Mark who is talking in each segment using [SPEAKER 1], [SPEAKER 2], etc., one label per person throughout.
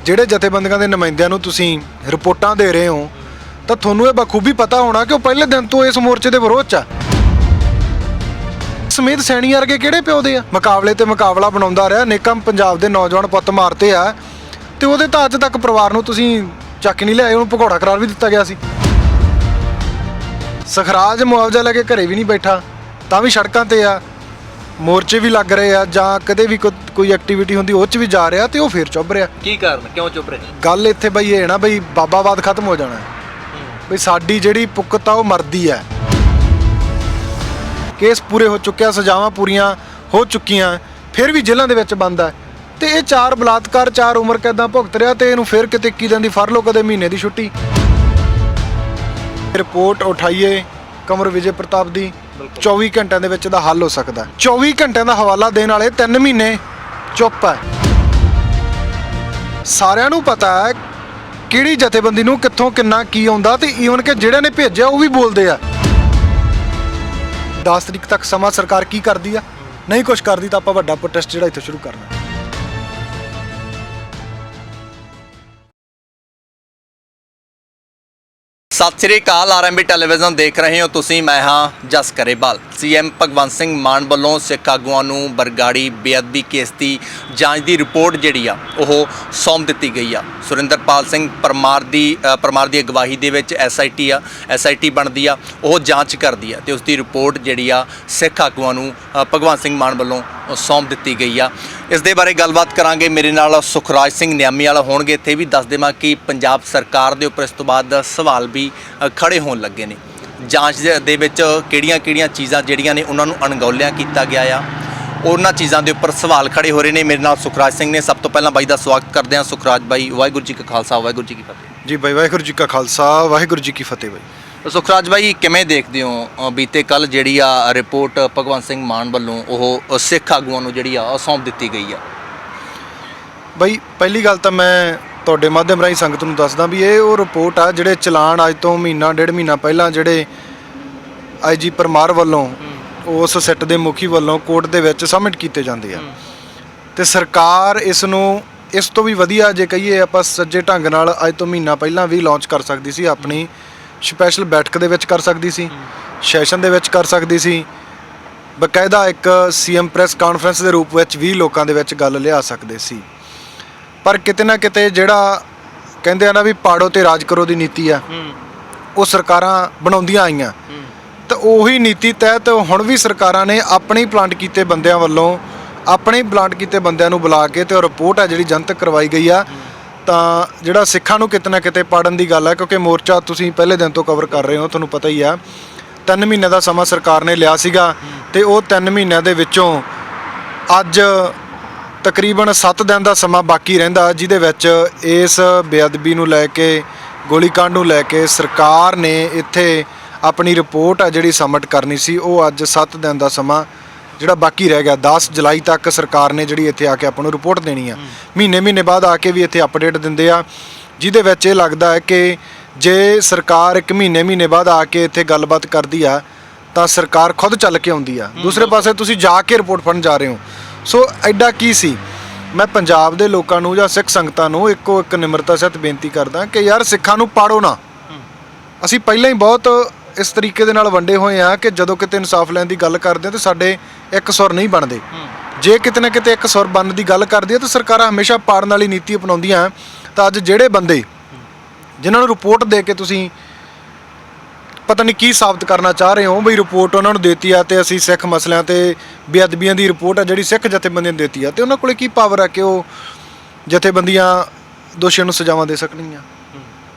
[SPEAKER 1] ਜਿਹੜੇ ਜਥੇਬੰਦੀਆਂ ਦੇ ਨੁਮਾਇੰਦਿਆਂ ਨੂੰ ਤੁਸੀਂ ਰਿਪੋਰਟਾਂ ਦੇ ਰਹੇ ਹੋ ਤਾਂ ਤੁਹਾਨੂੰ ਇਹ ਬਖੂਬੀ ਪਤਾ ਹੋਣਾ ਕਿ ਉਹ ਪਹਿਲੇ ਦਿਨ ਤੋਂ ਇਸ ਮੋਰਚੇ ਦੇ ਵਿਰੋਧ 'ਚ ਆ। ਸਮੇਤ ਸੈਣੀ ਵਰਗੇ ਕਿਹੜੇ ਪਿਓ ਦੇ ਆ? ਮੁਕਾਬਲੇ ਤੇ ਮੁਕਾਬਲਾ ਬਣਾਉਂਦਾ ਰਿਹਾ, ਅਨੇਕਾਂ ਪੰਜਾਬ ਦੇ ਨੌਜਵਾਨ ਪੁੱਤ ਮਾਰਤੇ ਆ ਤੇ ਉਹਦੇ ਤਾਂ ਅੱਜ ਤੱਕ ਪਰਿਵਾਰ ਨੂੰ ਤੁਸੀਂ ਚੱਕ ਨਹੀਂ ਲਿਆਏ। ਉਹਨੂੰ ਭਗੌੜਾ ਕਰਾਰ ਵੀ ਦਿੱਤਾ ਗਿਆ ਸੀ। ਸਖਰਾਜ ਮੁਆਵਜ਼ਾ ਲੈ ਕੇ ਘਰੇ ਵੀ ਨਹੀਂ ਬੈਠਾ ਤਾਂ ਵੀ ਸੜਕਾਂ ਤੇ ਆ, ਮੋਰਚੇ ਵੀ ਲੱਗ ਰਹੇ ਆ, ਜਾਂ ਕਦੇ ਵੀ ਕੋਈ ਐਕਟੀਵਿਟੀ ਹੁੰਦੀ ਉਹ 'ਚ ਵੀ ਜਾ ਰਿਹਾ ਤੇ ਉਹ ਫੇਰ ਚੁੱਭ ਰਿਹਾ।
[SPEAKER 2] ਕੀ ਕਾਰਨ, ਕਿਉਂ ਚੁੱਪ ਰਹੇ?
[SPEAKER 1] ਗੱਲ ਇੱਥੇ ਬਈ ਇਹ ਨਾ ਬਈ ਬਾਬਾਵਾਦ ਖਤਮ ਹੋ ਜਾਣਾ, ਬਈ ਸਾਡੀ ਜਿਹੜੀ ਪੁੱਕਤ ਆ ਉਹ ਮਰਦੀ ਹੈ। ਕੇਸ ਪੂਰੇ ਹੋ ਚੁੱਕਿਆ, ਸਜ਼ਾਵਾਂ ਪੂਰੀਆਂ ਹੋ ਚੁੱਕੀਆਂ, ਫਿਰ ਵੀ ਜੇਲ੍ਹਾਂ ਦੇ ਵਿੱਚ ਬੰਦ ਹੈ ਤੇ ਇਹ 4 ਬਲਾਤਕਾਰ 4 ਉਮਰ ਕੈਦਾਂ ਭੁਗਤ ਰਿਹਾ ਤੇ ਇਹਨੂੰ ਫਿਰ ਕਿਤੇ 21 ਦਿਨ ਦੀ ਫਰਲੋ, ਕਦੇ ਮਹੀਨੇ ਦੀ ਛੁੱਟੀ। ਰਿਪੋਰਟ ਉਠਾਈਏ ਕੰਵਰ ਵਿਜੇ ਪ੍ਰਤਾਪ ਦੀ, 24 ਘੰਟਿਆਂ ਦੇ ਵਿੱਚ ਦਾ ਹੱਲ ਹੋ ਸਕਦਾ। 24 ਘੰਟਿਆਂ ਦਾ ਹਵਾਲਾ ਦੇਣ ਵਾਲੇ 3 ਮਹੀਨੇ ਚੁੱਪ ਹੈ। ਸਾਰਿਆਂ ਨੂੰ ਪਤਾ ਹੈ ਕਿਹੜੀ ਜਥੇਬੰਦੀ ਨੂੰ ਕਿੱਥੋਂ ਕਿੰਨਾ ਕੀ ਆਉਂਦਾ ਤੇ ਈਵਨ ਕਿ ਜਿਹੜਿਆਂ ਨੇ ਭੇਜਿਆ ਉਹ ਵੀ ਬੋਲਦੇ ਆ। 10 ਤਰੀਕ ਤੱਕ ਸਮਾਂ ਸਰਕਾਰ ਕੀ ਕਰਦੀ ਆ, ਨਹੀਂ ਕੁਝ ਕਰਦੀ ਤਾਂ ਆਪਾਂ ਵੱਡਾ ਪ੍ਰੋਟੈਸਟ ਜਿਹੜਾ ਇੱਥੇ ਸ਼ੁਰੂ ਕਰਨਾ।
[SPEAKER 2] ਸਤਿ ਸ੍ਰੀ ਅਕਾਲ, ਆਰਐਮਬੀ ਟੈਲੀਵਿਜ਼ਨ ਦੇਖ ਰਹੇ ਹੋ ਤੁਸੀਂ। ਮੈਂ ਹਾਂ ਜਸ ਕਰੇਵਾਲ। ਸੀਐਮ ਭਗਵੰਤ ਸਿੰਘ ਮਾਨ ਵੱਲੋਂ ਸਿੱਖ ਆਗੂਆਂ ਨੂੰ ਬਰਗਾੜੀ ਬੇਅਦਬੀ ਕੇਸ ਦੀ ਜਾਂਚ ਦੀ ਰਿਪੋਰਟ ਜਿਹੜੀ ਆ ਉਹ ਸੌਂਪ ਦਿੱਤੀ ਗਈ ਆ। ਸੁਰਿੰਦਰਪਾਲ ਸਿੰਘ ਪਰਮਾਰ ਦੀ ਅਗਵਾਈ ਦੇ ਵਿੱਚ ਐਸਆਈਟੀ ਬਣਦੀ ਆ, ਉਹ ਜਾਂਚ ਕਰਦੀ ਆ ਤੇ ਉਸ ਦੀ ਰਿਪੋਰਟ ਜਿਹੜੀ ਆ ਸਿੱਖ ਆਗੂਆਂ ਨੂੰ ਭਗਵੰਤ ਸਿੰਘ ਮਾਨ ਵੱਲੋਂ ਸੌਂਪ ਦਿੱਤੀ ਗਈ ਆ। ਇਸ ਦੇ ਬਾਰੇ ਗੱਲਬਾਤ ਕਰਾਂਗੇ। ਮੇਰੇ ਨਾਲ ਸੁਖਰਾਜ ਸਿੰਘ ਨਿਆਮੀ ਵਾਲਾ ਹੋਣਗੇ। ਇੱਥੇ ਵੀ ਦੱਸ ਦੇਵਾਂ ਕਿ ਪੰਜਾਬ ਸਰਕਾਰ ਦੇ ਉੱਪਰ ਇਸ ਤੋਂ ਬਾਅਦ ਸਵਾਲ ਵੀ ਖੜੇ ਹੋਣ ਲੱਗੇ ਨੇ। ਜਾਂਚ ਦੇ ਵਿੱਚ ਕਿਹੜੀਆਂ ਚੀਜ਼ਾਂ ਜਿਹੜੀਆਂ ਨੇ ਉਹਨਾਂ ਨੂੰ ਅਣਗੌਲਿਆਂ ਕੀਤਾ ਗਿਆ ਆ, ਉਹਨਾਂ ਚੀਜ਼ਾਂ ਦੇ ਉੱਪਰ ਸਵਾਲ ਖੜੇ ਹੋ ਰਹੇ ਨੇ। ਮੇਰੇ ਨਾਲ ਸੁਖਰਾਜ ਸਿੰਘ ਨੇ। ਸਭ ਤੋਂ ਪਹਿਲਾਂ ਬਾਈ ਦਾ ਸਵਾਗਤ ਕਰਦੇ ਹਾਂ। ਸੁਖਰਾਜ ਬਾਈ, ਵਾਹਿਗੁਰੂ ਜੀ ਕਾ ਖਾਲਸਾ, ਵਾਹਿਗੁਰੂ ਜੀ ਕੀ ਫਤਿਹ।
[SPEAKER 1] ਜੀ ਬਾਈ, ਵਾਹਿਗੁਰੂ ਜੀ ਕਾ ਖਾਲਸਾ, ਵਾਹਿਗੁਰੂ ਜੀ ਕੀ ਫਤਿਹ। ਬਾਈ
[SPEAKER 2] ਸੁਖਰਾਜ ਬਾਈ, ਕਿਵੇਂ ਦੇਖਦੇ ਹੋ ਬੀਤੇ ਕੱਲ ਜਿਹੜੀ ਆ ਰਿਪੋਰਟ ਭਗਵੰਤ ਸਿੰਘ ਮਾਨ ਵੱਲੋਂ ਉਹ ਸਿੱਖ ਆਗੂਆਂ ਨੂੰ ਜਿਹੜੀ ਆ ਸੌਂਪ ਦਿੱਤੀ ਗਈ ਆ?
[SPEAKER 1] ਬਾਈ ਪਹਿਲੀ ਗੱਲ ਤਾਂ ਮੈਂ ਤੁਹਾਡੇ ਮਾਧਿਅਮ ਰਾਹੀਂ ਸੰਗਤ ਨੂੰ ਦੱਸਦਾ ਵੀ ਇਹ ਉਹ ਰਿਪੋਰਟ ਆ ਜਿਹੜੇ ਚਲਾਨ ਅੱਜ ਤੋਂ ਮਹੀਨਾ ਡੇਢ ਮਹੀਨਾ ਪਹਿਲਾਂ ਜਿਹੜੇ ਆਈਜੀ ਪਰਮਾਰ ਵੱਲੋਂ ਉਸ ਸੈੱਟ ਦੇ ਮੁਖੀ ਵੱਲੋਂ ਕੋਰਟ ਦੇ ਵਿੱਚ ਸਬਮਿਟ ਕੀਤੇ ਜਾਂਦੇ ਆ ਤੇ ਸਰਕਾਰ ਇਸ ਨੂੰ ਇਸ ਤੋਂ ਵੀ ਵਧੀਆ ਜੇ ਕਹੀਏ ਆਪਾਂ ਸੱਜੇ ਢੰਗ ਨਾਲ ਅੱਜ ਤੋਂ ਮਹੀਨਾ ਪਹਿਲਾਂ ਵੀ ਲਾਂਚ ਕਰ ਸਕਦੀ ਸੀ। ਆਪਣੀ ਸਪੈਸ਼ਲ ਬੈਠਕ ਦੇ ਵਿੱਚ ਕਰ ਸਕਦੀ ਸੀ, ਸੈਸ਼ਨ ਦੇ ਵਿੱਚ ਕਰ ਸਕਦੀ ਸੀ, ਬਕਾਇਦਾ ਇੱਕ ਸੀਐਮ ਪ੍ਰੈਸ ਕਾਨਫਰੰਸ ਦੇ ਰੂਪ ਵਿੱਚ ਵੀ ਲੋਕਾਂ ਦੇ ਵਿੱਚ ਗੱਲ ਲਿਆ ਸਕਦੇ ਸੀ। ਪਰ ਕਿਤੇ ਨਾ ਕਿਤੇ ਜਿਹੜਾ ਕਹਿੰਦੇ ਆ ਨਾ ਵੀ ਪਾੜੋ ਤੇ ਰਾਜ ਕਰੋ ਦੀ ਨੀਤੀ ਆ, ਉਹ ਸਰਕਾਰਾਂ ਬਣਾਉਂਦੀਆਂ ਆਈਆਂ ਤਾਂ ਉਹੀ ਨੀਤੀ ਤਹਿਤ ਹੁਣ ਵੀ ਸਰਕਾਰਾਂ ਨੇ ਆਪਣੇ ਪਲਾਂਟ ਕੀਤੇ ਬੰਦਿਆਂ ਵੱਲੋਂ ਨੂੰ ਬੁਲਾ ਕੇ ਤੇ ਉਹ ਰਿਪੋਰਟ ਆ ਜਿਹੜੀ ਜਨਤਕ ਕਰਵਾਈ ਗਈ ਆ। ਤਾਂ ਜਿਹੜਾ ਸਿੱਖਾਂ ਨੂੰ ਕਿਤੇ ਨਾ ਕਿਤੇ ਪਾੜਨ ਦੀ ਗੱਲ ਹੈ, ਕਿਉਂਕਿ ਮੋਰਚਾ ਤੁਸੀਂ ਪਹਿਲੇ ਦਿਨ ਤੋਂ ਕਵਰ ਕਰ ਰਹੇ ਹੋ, ਤੁਹਾਨੂੰ ਪਤਾ ਹੀ ਆ 3 ਮਹੀਨਿਆਂ ਦਾ ਸਮਾਂ ਸਰਕਾਰ ਨੇ ਲਿਆ ਸੀਗਾ ਤੇ ਉਹ 3 ਮਹੀਨਿਆਂ ਦੇ ਵਿੱਚੋਂ ਅੱਜ ਤਕਰੀਬਨ 7 ਦਿਨ ਦਾ ਸਮਾਂ ਬਾਕੀ ਰਹਿੰਦਾ, ਜਿਹਦੇ ਵਿੱਚ ਇਸ ਬੇਅਦਬੀ ਨੂੰ ਲੈ ਕੇ, ਗੋਲੀकांड ਨੂੰ ਲੈ ਕੇ ਸਰਕਾਰ ਨੇ ਇੱਥੇ ਆਪਣੀ ਰਿਪੋਰਟ ਆ ਜਿਹੜੀ ਸਬਮਿਟ ਕਰਨੀ ਸੀ, ਉਹ ਅੱਜ 7 ਦਿਨ ਦਾ ਸਮਾਂ ਜਿਹੜਾ ਬਾਕੀ ਰਹਿ ਗਿਆ। 10 ਜੁਲਾਈ ਤੱਕ ਸਰਕਾਰ ਨੇ ਜਿਹੜੀ ਇੱਥੇ ਆ ਕੇ ਆਪਾਂ ਨੂੰ ਰਿਪੋਰਟ ਦੇਣੀ ਆ। ਮਹੀਨੇ ਬਾਅਦ ਆ ਕੇ ਵੀ ਇੱਥੇ ਅਪਡੇਟ ਦਿੰਦੇ ਆ, ਜਿਹਦੇ ਵਿੱਚ ਇਹ ਲੱਗਦਾ ਹੈ ਕਿ ਜੇ ਸਰਕਾਰ ਇੱਕ ਮਹੀਨੇ ਬਾਅਦ ਆ ਕੇ ਇੱਥੇ ਗੱਲਬਾਤ ਕਰਦੀ ਆ ਤਾਂ ਸਰਕਾਰ ਖੁਦ ਚੱਲ ਕੇ ਆਉਂਦੀ ਆ। ਦੂਸਰੇ ਪਾਸੇ ਤੁਸੀਂ ਜਾ ਕੇ ਰਿਪੋਰਟ ਫੜਨ ਜਾ ਰਹੇ ਹੋ। ਸੋ ਐਡਾ ਕੀ ਸੀ। ਮੈਂ ਪੰਜਾਬ ਦੇ ਲੋਕਾਂ ਨੂੰ ਜਾਂ ਸਿੱਖ ਸੰਗਤਾਂ ਨੂੰ ਇੱਕੋ ਇੱਕ ਨਿਮਰਤਾ ਸਹਿਤ ਬੇਨਤੀ ਕਰਦਾ ਕਿ ਯਾਰ ਸਿੱਖਾਂ ਨੂੰ ਪਾੜੋ ਨਾ। ਅਸੀਂ ਪਹਿਲਾਂ ਹੀ ਬਹੁਤ ਇਸ ਤਰੀਕੇ ਦੇ ਨਾਲ ਵੰਡੇ ਹੋਏ ਆ ਕਿ ਜਦੋਂ ਕਿਤੇ ਇਨਸਾਫ ਲੈਣ ਦੀ ਗੱਲ ਕਰਦੇ ਤਾਂ ਸਾਡੇ ਇੱਕ ਸੁਰ ਨਹੀਂ ਬਣਦੇ। ਜੇ ਕਿਤੇ ਨਾ ਕਿਤੇ ਇੱਕ ਸੁਰ ਬਣਨ ਦੀ ਗੱਲ ਕਰਦੀ ਹੈ ਤਾਂ ਸਰਕਾਰਾਂ ਹਮੇਸ਼ਾ ਪਾੜਨ ਵਾਲੀ ਨੀਤੀ ਅਪਣਾਉਂਦੀਆਂ। ਤਾਂ ਅੱਜ ਜਿਹੜੇ ਬੰਦੇ ਜਿਨ੍ਹਾਂ ਨੂੰ ਰਿਪੋਰਟ ਦੇ ਕੇ ਤੁਸੀਂ ਪਤਾ ਨਹੀਂ ਕੀ ਸਾਬਤ ਕਰਨਾ ਚਾਹ ਰਹੇ ਹੋ ਬਈ ਰਿਪੋਰਟ ਉਹਨਾਂ ਨੂੰ ਦੇਤੀ ਆ ਤੇ ਅਸੀਂ ਸਿੱਖ ਮਸਲਿਆਂ ਤੇ ਬੇਅਦਬੀਆਂ ਦੀ ਰਿਪੋਰਟ ਆ ਜਿਹੜੀ ਸਿੱਖ ਜਥੇਬੰਦੀਆਂ ਨੂੰ ਦੇਤੀ ਆ ਤੇ ਉਹਨਾਂ ਕੋਲੇ ਕੀ ਪਾਵਰ ਆ ਕਿ ਉਹ ਜਥੇਬੰਦੀਆਂ ਦੋਸ਼ੀਆਂ ਨੂੰ ਸਜ਼ਾਵਾਂ ਦੇ ਸਕਣਗੀਆਂ?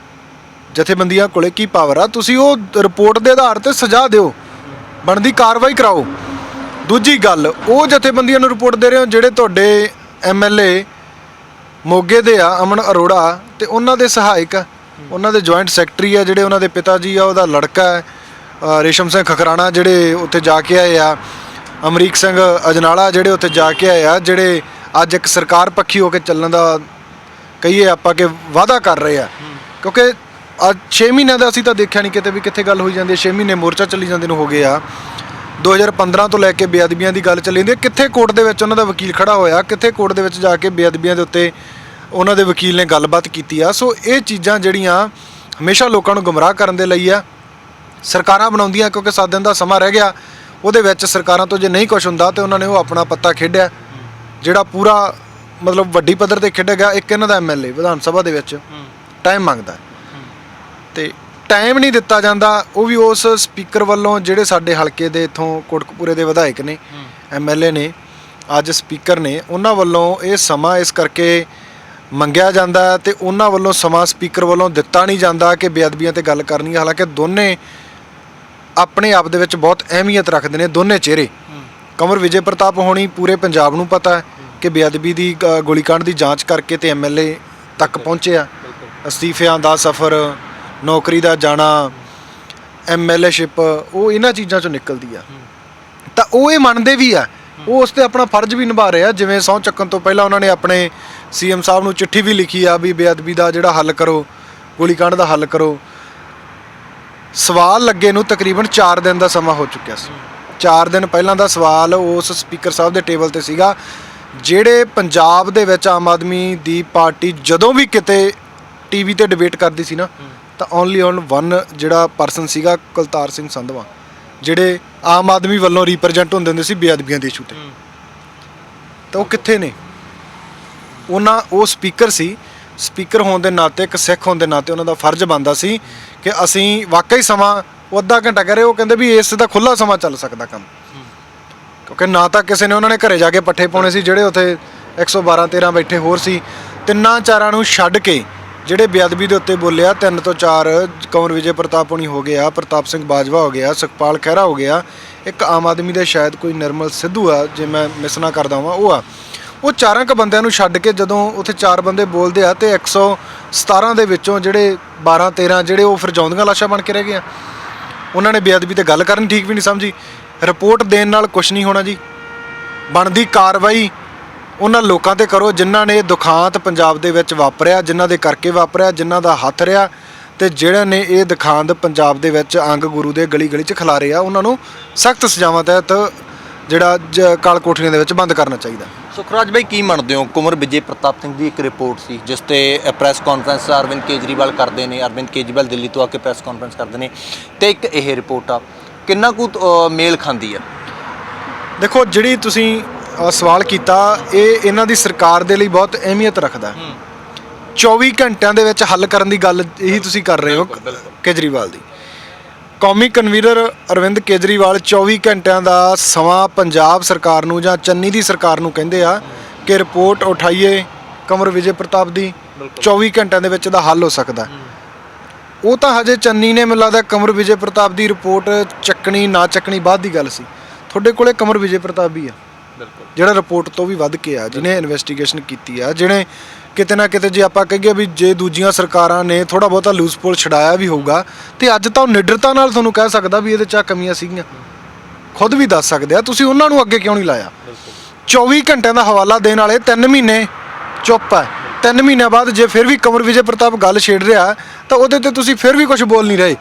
[SPEAKER 1] ਜਥੇਬੰਦੀਆਂ ਕੋਲੇ ਕੀ ਪਾਵਰ ਆ? ਤੁਸੀਂ ਉਹ ਰਿਪੋਰਟ ਦੇ ਆਧਾਰ ਤੇ ਸਜ਼ਾ ਦਿਓ, ਬਣਦੀ ਕਾਰਵਾਈ ਕਰਾਓ। ਦੂਜੀ ਗੱਲ, ਉਹ ਜਥੇਬੰਦੀਆਂ ਨੂੰ ਰਿਪੋਰਟ ਦੇ ਰਹੇ ਹੋ ਜਿਹੜੇ ਤੁਹਾਡੇ ਐਮਐਲਏ ਮੋਗੇ ਦੇ ਆ ਅਮਨ ਅਰੋੜਾ ਤੇ ਉਹਨਾਂ ਦੇ ਸਹਾਇਕ ਆ, ਉਹਨਾਂ ਦੇ ਜੁਆਇੰਟ ਸੈਕਟਰੀ ਆ, ਜਿਹੜੇ ਉਹਨਾਂ ਦੇ ਪਿਤਾ ਜੀ ਆ, ਉਹਦਾ ਲੜਕਾ ਹੈ ਰੇਸ਼ਮ ਸਿੰਘ ਖਖਰਾਣਾ ਜਿਹੜੇ ਉੱਥੇ ਜਾ ਕੇ ਆਏ ਆ, ਅਮਰੀਕ ਸਿੰਘ ਅਜਨਾਲਾ ਜਿਹੜੇ ਉੱਥੇ ਜਾ ਕੇ ਆਏ ਆ, ਜਿਹੜੇ ਅੱਜ ਇੱਕ ਸਰਕਾਰ ਪੱਖੀ ਹੋ ਕੇ ਚੱਲਣ ਦਾ ਕਹੀਏ ਆਪਾਂ ਕਿ ਵਾਅਦਾ ਕਰ ਰਹੇ ਆ। ਕਿਉਂਕਿ ਅੱਜ 6 ਮਹੀਨਿਆਂ ਦਾ ਅਸੀਂ ਤਾਂ ਦੇਖਿਆ ਨਹੀਂ ਕਿਤੇ ਵੀ ਕਿੱਥੇ ਗੱਲ ਹੋਈ ਜਾਂਦੀ ਹੈ। 6 ਮਹੀਨੇ ਮੋਰਚਾ ਚੱਲੀ ਜਾਂਦੇ ਨੂੰ ਹੋ ਗਏ ਆ। 2015 ਤੋਂ ਲੈ ਕੇ ਬੇਅਦਬੀਆਂ ਦੀ ਗੱਲ ਚੱਲੀ ਜਾਂਦੀ ਹੈ। ਕਿੱਥੇ ਕੋਰਟ ਦੇ ਵਿੱਚ ਉਹਨਾਂ ਦਾ ਵਕੀਲ ਖੜਾ ਹੋਇਆ, ਕਿੱਥੇ ਕੋਰਟ ਦੇ ਵਿੱਚ ਜਾ ਕੇ ਬੇਅਦਬੀਆਂ ਦੇ ਉੱਤੇ ਉਹਨਾਂ ਦੇ ਵਕੀਲ ਨੇ ਗੱਲਬਾਤ ਕੀਤੀ ਆ। ਸੋ ਇਹ ਚੀਜ਼ਾਂ ਜਿਹੜੀਆਂ ਹਮੇਸ਼ਾ ਲੋਕਾਂ ਨੂੰ ਗੁੰਮਰਾਹ ਕਰਨ ਦੇ ਲਈ ਆ, ਸਰਕਾਰਾਂ ਬਣਾਉਂਦੀਆਂ, ਕਿਉਂਕਿ 7 ਦਿਨ ਦਾ ਸਮਾਂ ਰਹਿ ਗਿਆ। ਉਹਦੇ ਵਿੱਚ ਸਰਕਾਰਾਂ ਤੋਂ ਜੇ ਨਹੀਂ ਕੁਝ ਹੁੰਦਾ ਤੇ ਉਹਨਾਂ ਨੇ ਉਹ ਆਪਣਾ ਪੱਤਾ ਖੇਡਿਆ, ਜਿਹੜਾ ਪੂਰਾ ਮਤਲਬ ਵੱਡੀ ਪੱਧਰ ਤੇ ਖੇਡਿਆ ਗਿਆ। ਇੱਕ ਇਹਨਾਂ ਦਾ MLA ਵਿਧਾਨ ਸਭਾ ਦੇ ਵਿੱਚ ਟਾਈਮ ਮੰਗਦਾ ਤੇ ਟਾਈਮ ਨਹੀਂ ਦਿੱਤਾ ਜਾਂਦਾ, ਉਹ ਵੀ ਉਸ ਸਪੀਕਰ ਵੱਲੋਂ ਜਿਹੜੇ ਸਾਡੇ ਹਲਕੇ ਦੇ ਇੱਥੋਂ ਕੋਟਕਪੂਰੇ ਦੇ ਵਿਧਾਇਕ ਨੇ, MLA ਨੇ, ਅੱਜ ਸਪੀਕਰ ਨੇ, ਉਹਨਾਂ ਵੱਲੋਂ ਇਹ ਸਮਾਂ ਇਸ ਕਰਕੇ ਮੰਗਿਆ ਜਾਂਦਾ ਤੇ ਉਹਨਾਂ ਵੱਲੋਂ ਸਮਾਂ ਸਪੀਕਰ ਵੱਲੋਂ ਦਿੱਤਾ ਨਹੀਂ ਜਾਂਦਾ ਕਿ ਬੇਅਦਬੀਆਂ ਤੇ ਗੱਲ ਕਰਨੀ ਹੈ। ਹਾਲਾਂਕਿ ਦੋਨੇ ਆਪਣੇ ਆਪ ਦੇ ਵਿੱਚ ਬਹੁਤ ਅਹਿਮੀਅਤ ਰੱਖਦੇ ਨੇ, ਦੋਨੇ ਚਿਹਰੇ। ਕੰਵਰ ਵਿਜੇ ਪ੍ਰਤਾਪ ਹੋਣੀ ਪੂਰੇ ਪੰਜਾਬ ਨੂੰ ਪਤਾ ਹੈ ਕਿ ਬੇਅਦਬੀ ਦੀ ਗੋਲੀकांड ਦੀ ਜਾਂਚ ਕਰਕੇ ਤੇ MLA ਤੱਕ ਪਹੁੰਚੇ ਆ। ਅਸਤੀਫਿਆਂ ਦਾ ਸਫ਼ਰ, ਨੌਕਰੀ ਦਾ ਜਾਣਾ, MLAਸ਼ਿਪ, ਉਹ ਇਹਨਾਂ ਚੀਜ਼ਾਂ ਚੋਂ ਨਿਕਲਦੀ ਆ। ਤਾਂ ਉਹ ਇਹ ਮੰਨਦੇ ਵੀ ਆ, ਉਹ ਉਸ 'ਤੇ ਆਪਣਾ ਫਰਜ਼ ਵੀ ਨਿਭਾ ਰਹੇ ਆ। ਜਿਵੇਂ ਸਹੁੰ ਚੱਕਣ ਤੋਂ ਪਹਿਲਾਂ ਉਹਨਾਂ ਨੇ ਆਪਣੇ CM ਸਾਹਿਬ ਨੂੰ ਚਿੱਠੀ ਵੀ ਲਿਖੀ ਆ ਵੀ ਬੇਅਦਬੀ ਦਾ ਜਿਹੜਾ ਹੱਲ ਕਰੋ, ਗੋਲੀकांड ਦਾ ਹੱਲ ਕਰੋ। ਸਵਾਲ ਲੱਗੇ ਨੂੰ ਤਕਰੀਬਨ 4 ਦਿਨ ਦਾ ਸਮਾਂ ਹੋ ਚੁੱਕਿਆ ਸੀ। 4 ਦਿਨ ਪਹਿਲਾਂ ਦਾ ਸਵਾਲ ਉਸ ਸਪੀਕਰ ਸਾਹਿਬ ਦੇ ਟੇਬਲ ਤੇ ਸੀਗਾ, ਜਿਹੜੇ ਪੰਜਾਬ ਦੇ ਵਿੱਚ ਆਮ ਆਦਮੀ ਦੀ ਪਾਰਟੀ ਜਦੋਂ ਵੀ ਕਿਤੇ TV ਤੇ ਡਿਬੇਟ ਕਰਦੀ ਸੀ ਨਾ, ਤਾਂ ਓਨਲੀ ਔਨ ਵਨ ਜਿਹੜਾ ਪਰਸਨ ਸੀਗਾ, ਕੁਲਤਾਰ ਸਿੰਘ ਸੰਧਵਾ, ਜਿਹੜੇ ਆਮ ਆਦਮੀ ਵੱਲੋਂ ਰਿਪਰੈਜ਼ੈਂਟ ਹੁੰਦੇ ਸੀ ਬੇਅਦਬੀਆਂ ਦੇ ਇਸ਼ੂ ਤੇ। ਤਾਂ ਉਹ ਕਿੱਥੇ ਨੇ? ਉਹ ਸਪੀਕਰ ਸੀ। ਸਪੀਕਰ ਹੋਣ ਦੇ ਨਾਤੇ, ਇੱਕ ਸਿੱਖ ਹੋਣ ਦੇ ਨਾਤੇ ਉਹਨਾਂ ਦਾ ਫਰਜ਼ ਬਣਦਾ ਸੀ ਕਿ ਅਸੀਂ ਵਾਕਈ ਸਮਾਂ, ਉਹ ਅੱਧਾ ਘੰਟਾ ਕਹਿ ਰਹੇ, ਉਹ ਕਹਿੰਦੇ ਵੀ ਇਸ ਦਾ ਖੁੱਲ੍ਹਾ ਸਮਾਂ ਚੱਲ ਸਕਦਾ ਕੰਮ, ਕਿਉਂਕਿ ਨਾ ਤਾਂ ਕਿਸੇ ਨੇ ਉਹਨਾਂ ਨੇ ਘਰੇ ਜਾ ਕੇ ਪੱਠੇ ਪਾਉਣੇ ਸੀ, ਜਿਹੜੇ ਉੱਥੇ 112-13 ਬੈਠੇ ਹੋਰ ਸੀ। 3-4 ਨੂੰ ਛੱਡ ਕੇ ਜਿਹੜੇ ਬੇਅਦਬੀ ਦੇ ਉੱਤੇ ਬੋਲਿਆ, 3 ਤੋਂ 4 ਕੰਵਰ ਵਿਜੇ ਪ੍ਰਤਾਪ ਹੋਣੀ ਹੋ ਗਿਆ, ਪ੍ਰਤਾਪ ਸਿੰਘ ਬਾਜਵਾ ਹੋ ਗਿਆ, ਸੁਖਪਾਲ ਖਹਿਰਾ ਹੋ ਗਿਆ, ਇੱਕ ਆਮ ਆਦਮੀ ਦੇ ਸ਼ਾਇਦ ਕੋਈ ਨਿਰਮਲ ਸਿੱਧੂ ਆ, ਜੇ ਮੈਂ ਮਿਸ ਨਾ ਕਰਦਾ ਹਾਂ, ਉਹ 4 ਬੰਦਿਆਂ ਨੂੰ ਛੱਡ ਕੇ ਜਦੋਂ ਉੱਥੇ 4 ਬੰਦੇ ਬੋਲਦੇ ਆ ਤੇ 117 ਦੇ ਵਿੱਚੋਂ ਜਿਹੜੇ 12-13 ਜਿਹੜੇ ਉਹ ਫਿਰ ਜਿਉਂਦੀਆਂ ਲਾਸ਼ਾਂ ਬਣ ਕੇ ਰਹਿ ਗਏ। ਉਹਨਾਂ ਨੇ ਬੇਅਦਬੀ ਤੇ ਗੱਲ ਕਰਨੀ ਠੀਕ ਵੀ ਨਹੀਂ ਸਮਝੀ। ਰਿਪੋਰਟ ਦੇਣ ਨਾਲ ਕੁਝ ਨਹੀਂ ਹੋਣਾ ਜੀ, ਬਣਦੀ ਕਾਰਵਾਈ ਉਹਨਾਂ ਲੋਕਾਂ ਤੇ ਕਰੋ ਜਿਨ੍ਹਾਂ ਨੇ ਦੁਖਾਂਤ ਪੰਜਾਬ ਦੇ ਵਿੱਚ ਵਾਪਰਿਆ, ਜਿਨ੍ਹਾਂ ਦੇ ਕਰਕੇ ਵਾਪਰਿਆ, ਜਿਨ੍ਹਾਂ ਦਾ ਹੱਥ ਰਿਹਾ, ਤੇ ਜਿਹੜੇ ਨੇ ਇਹ ਦੁਖਾਂਤ ਪੰਜਾਬ ਦੇ ਵਿੱਚ ਅੰਗ ਗੁਰੂ ਦੇ ਗਲੀ ਗਲੀ 'ਚ ਖਿਲਾਰੇ ਆ, ਉਹਨਾਂ ਨੂੰ ਸਖਤ ਸਜ਼ਾਵਾਂ ਤਹਿਤ ਜਿਹੜਾ ਕਾਲ ਕੋਠੜੀਆਂ ਦੇ ਵਿੱਚ ਬੰਦ ਕਰਨਾ ਚਾਹੀਦਾ।
[SPEAKER 2] ਸੁਖਰਾਜ ਭਾਈ, ਕੀ ਮੰਨਦੇ ਹੋ? ਕੁੰਵਰ ਵਿਜੇ ਪ੍ਰਤਾਪ ਸਿੰਘ ਦੀ ਇੱਕ ਰਿਪੋਰਟ ਸੀ ਜਿਸ ਤੇ ਪ੍ਰੈਸ ਕਾਨਫਰੰਸ ਅਰਵਿੰਦ ਕੇਜਰੀਵਾਲ ਕਰਦੇ ਨੇ, ਅਰਵਿੰਦ ਕੇਜਰੀਵਾਲ ਦਿੱਲੀ ਤੋਂ ਆ ਕੇ ਪ੍ਰੈਸ ਕਾਨਫਰੰਸ ਕਰਦੇ ਨੇ, ਤੇ ਇੱਕ ਇਹ ਰਿਪੋਰਟ ਆ, ਕਿੰਨਾ ਕੁ ਮੇਲ ਖਾਂਦੀ ਆ?
[SPEAKER 1] ਦੇਖੋ, ਜਿਹੜੀ ਤੁਸੀਂ ਸਵਾਲ ਕੀਤਾ, ਇਹ ਇਹਨਾਂ ਦੀ ਸਰਕਾਰ ਦੇ ਲਈ ਬਹੁਤ ਅਹਿਮੀਅਤ ਰੱਖਦਾ। 24 ਘੰਟਿਆਂ ਦੇ ਵਿੱਚ ਹੱਲ ਕਰਨ ਦੀ ਗੱਲ ਇਹੀ ਤੁਸੀਂ ਕਰ ਰਹੇ ਹੋ ਕੇਜਰੀਵਾਲ ਦੀ। ਕੌਮੀ ਕਨਵੀਨਰ ਅਰਵਿੰਦ ਕੇਜਰੀਵਾਲ 24 ਘੰਟਿਆਂ ਦਾ ਸਮਾਂ ਪੰਜਾਬ ਸਰਕਾਰ ਨੂੰ ਜਾਂ ਚੰਨੀ ਦੀ ਸਰਕਾਰ ਨੂੰ ਕਹਿੰਦੇ ਆ ਕਿ ਰਿਪੋਰਟ ਉਠਾਈਏ ਕੰਵਰ ਵਿਜੇ ਪ੍ਰਤਾਪ ਦੀ, 24 ਘੰਟਿਆਂ ਦੇ ਵਿੱਚ ਇਹਦਾ ਹੱਲ ਹੋ ਸਕਦਾ। ਉਹ ਤਾਂ ਹਜੇ ਚੰਨੀ ਨੇ, ਮੈਨੂੰ ਲੱਗਦਾ, ਕੰਵਰ ਵਿਜੇ ਪ੍ਰਤਾਪ ਦੀ ਰਿਪੋਰਟ ਚੱਕਣੀ ਨਾ ਚੱਕਣੀ ਬਾਅਦ ਦੀ ਗੱਲ ਸੀ। ਤੁਹਾਡੇ ਕੋਲੇ ਕੰਵਰ ਵਿਜੇ ਪ੍ਰਤਾਪ ਵੀ ਆ, ਜਿਹੜਾ ਰਿਪੋਰਟ ਤੋਂ ਵੀ ਵੱਧ ਕੇ ਆ, ਜਿਹਨੇ ਇਨਵੈਸਟੀਗੇਸ਼ਨ ਕੀਤੀ ਆ, ਜਿਹਨੇ ਕਿਤੇ ਨਾ ਕਿਤੇ, ਜੇ ਆਪਾਂ ਕਹੀਏ ਵੀ ਜੇ ਦੂਜੀਆਂ ਸਰਕਾਰਾਂ ਨੇ ਥੋੜਾ ਬਹੁਤਾ ਲੂਸ ਪੋਲ ਛਡਾਇਆ ਵੀ ਹੋਊਗਾ, ਤੇ ਅੱਜ ਤਾਂ ਉਹ ਨਿਡਰਤਾ ਨਾਲ ਤੁਹਾਨੂੰ ਕਹਿ ਸਕਦਾ ਵੀ ਇਹਦੇ 'ਚ ਕਮੀਆਂ ਸੀਗੀਆਂ, ਖੁਦ ਵੀ ਦੱਸ ਸਕਦੇ ਆ। ਤੁਸੀਂ ਉਹਨਾਂ ਨੂੰ ਅੱਗੇ ਕਿਉਂ ਨਹੀਂ ਲਾਇਆ? 24 ਘੰਟਿਆਂ ਦਾ ਹਵਾਲਾ ਦੇਣ ਵਾਲੇ 3 ਮਹੀਨੇ ਚੁੱਪ ਹੈ। 3 ਮਹੀਨਿਆਂ ਬਾਅਦ ਜੇ ਫਿਰ ਵੀ ਕੰਵਰ ਵਿਜੇ ਪ੍ਰਤਾਪ ਗੱਲ ਛੇੜ ਰਿਹਾ ਤਾਂ ਉਹਦੇ ਤੇ ਤੁਸੀਂ ਫਿਰ ਵੀ ਕੁਝ ਬੋਲ ਨਹੀਂ ਰਹੇ।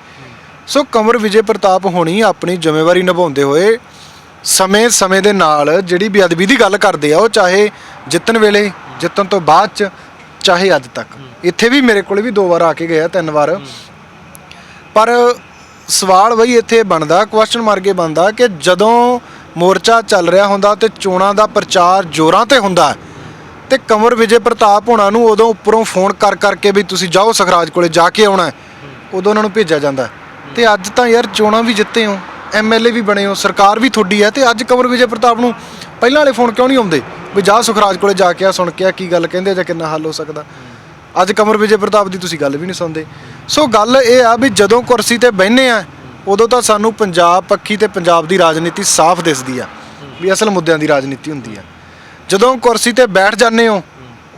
[SPEAKER 1] ਸੋ ਕੰਵਰ ਵਿਜੇ ਪ੍ਰਤਾਪ ਹੋਣੀ ਆਪਣੀ ਜ਼ਿੰਮੇਵਾਰੀ ਨਿਭਾਉਂਦੇ ਹੋਏ ਸਮੇਂ ਦੇ ਨਾਲ ਜਿਹੜੀ ਬੇਅਦਬੀ ਦੀ ਗੱਲ ਕਰਦੇ ਆ, ਉਹ ਚਾਹੇ ਜਿੱਤਣ ਵੇਲੇ, ਜਿੱਤਣ ਤੋਂ ਬਾਅਦ 'ਚ, ਚਾਹੇ ਅੱਜ ਤੱਕ। ਇੱਥੇ ਵੀ ਮੇਰੇ ਕੋਲ ਵੀ 2 ਵਾਰ ਆ ਕੇ ਗਏ ਆ, 3 ਵਾਰ। ਪਰ ਸਵਾਲ ਬਈ ਇੱਥੇ ਬਣਦਾ, ਕੁਐਸਚਨ ਮਾਰ ਕੇ ਬਣਦਾ ਕਿ ਜਦੋਂ ਮੋਰਚਾ ਚੱਲ ਰਿਹਾ ਹੁੰਦਾ ਤੇ ਚੋਣਾਂ ਦਾ ਪ੍ਰਚਾਰ ਜ਼ੋਰਾਂ ਤੇ ਹੁੰਦਾ ਤੇ ਕੰਵਰ ਵਿਜੇ ਪ੍ਰਤਾਪ ਹੋਣਾ ਨੂੰ ਉਦੋਂ ਉੱਪਰੋਂ ਫੋਨ ਕਰਕੇ ਵੀ ਤੁਸੀਂ ਜਾਓ ਸੁਖਰਾਜ ਕੋਲੇ ਜਾ ਕੇ ਆਉਣਾ, ਉਦੋਂ ਉਹਨਾਂ ਨੂੰ ਭੇਜਿਆ ਜਾਂਦਾ। ਤੇ ਅੱਜ ਤਾਂ ਯਾਰ ਚੋਣਾਂ ਵੀ ਜਿੱਤੇ ਹੋ, MLA ਵੀ ਬਣੇ ਹੋ, ਸਰਕਾਰ ਵੀ ਤੁਹਾਡੀ ਹੈ, ਤੇ ਅੱਜ ਕੰਵਰ ਵਿਜੇ ਪ੍ਰਤਾਪ ਨੂੰ ਪਹਿਲਾਂ ਵਾਲੇ ਫੋਨ ਕਿਉਂ ਨਹੀਂ ਆਉਂਦੇ ਵੀ ਜਾ ਸੁਖਰਾਜ ਕੋਲੇ ਜਾ ਕੇ ਆ, ਸੁਣ ਕੇ ਆ ਕੀ ਗੱਲ ਕਹਿੰਦੇ ਜਾਂ ਕਿੰਨਾ ਹੱਲ ਹੋ ਸਕਦਾ? ਅੱਜ ਕੰਵਰ ਵਿਜੇ ਪ੍ਰਤਾਪ ਦੀ ਤੁਸੀਂ ਗੱਲ ਵੀ ਨਹੀਂ ਸੁਣਦੇ। ਸੋ ਗੱਲ ਇਹ ਆ ਵੀ ਜਦੋਂ ਕੁਰਸੀ ਤੇ ਬਹਿੰਦੇ ਆ ਉਦੋਂ ਤਾਂ ਸਾਨੂੰ ਪੰਜਾਬ ਪੱਖੀ ਤੇ ਪੰਜਾਬ ਦੀ ਰਾਜਨੀਤੀ ਸਾਫ਼ ਦਿਸਦੀ ਆ ਵੀ ਅਸਲ ਮੁੱਦਿਆਂ ਦੀ ਰਾਜਨੀਤੀ ਹੁੰਦੀ ਆ। ਜਦੋਂ ਕੁਰਸੀ ਤੇ ਬੈਠ ਜਾਂਦੇ ਹੋ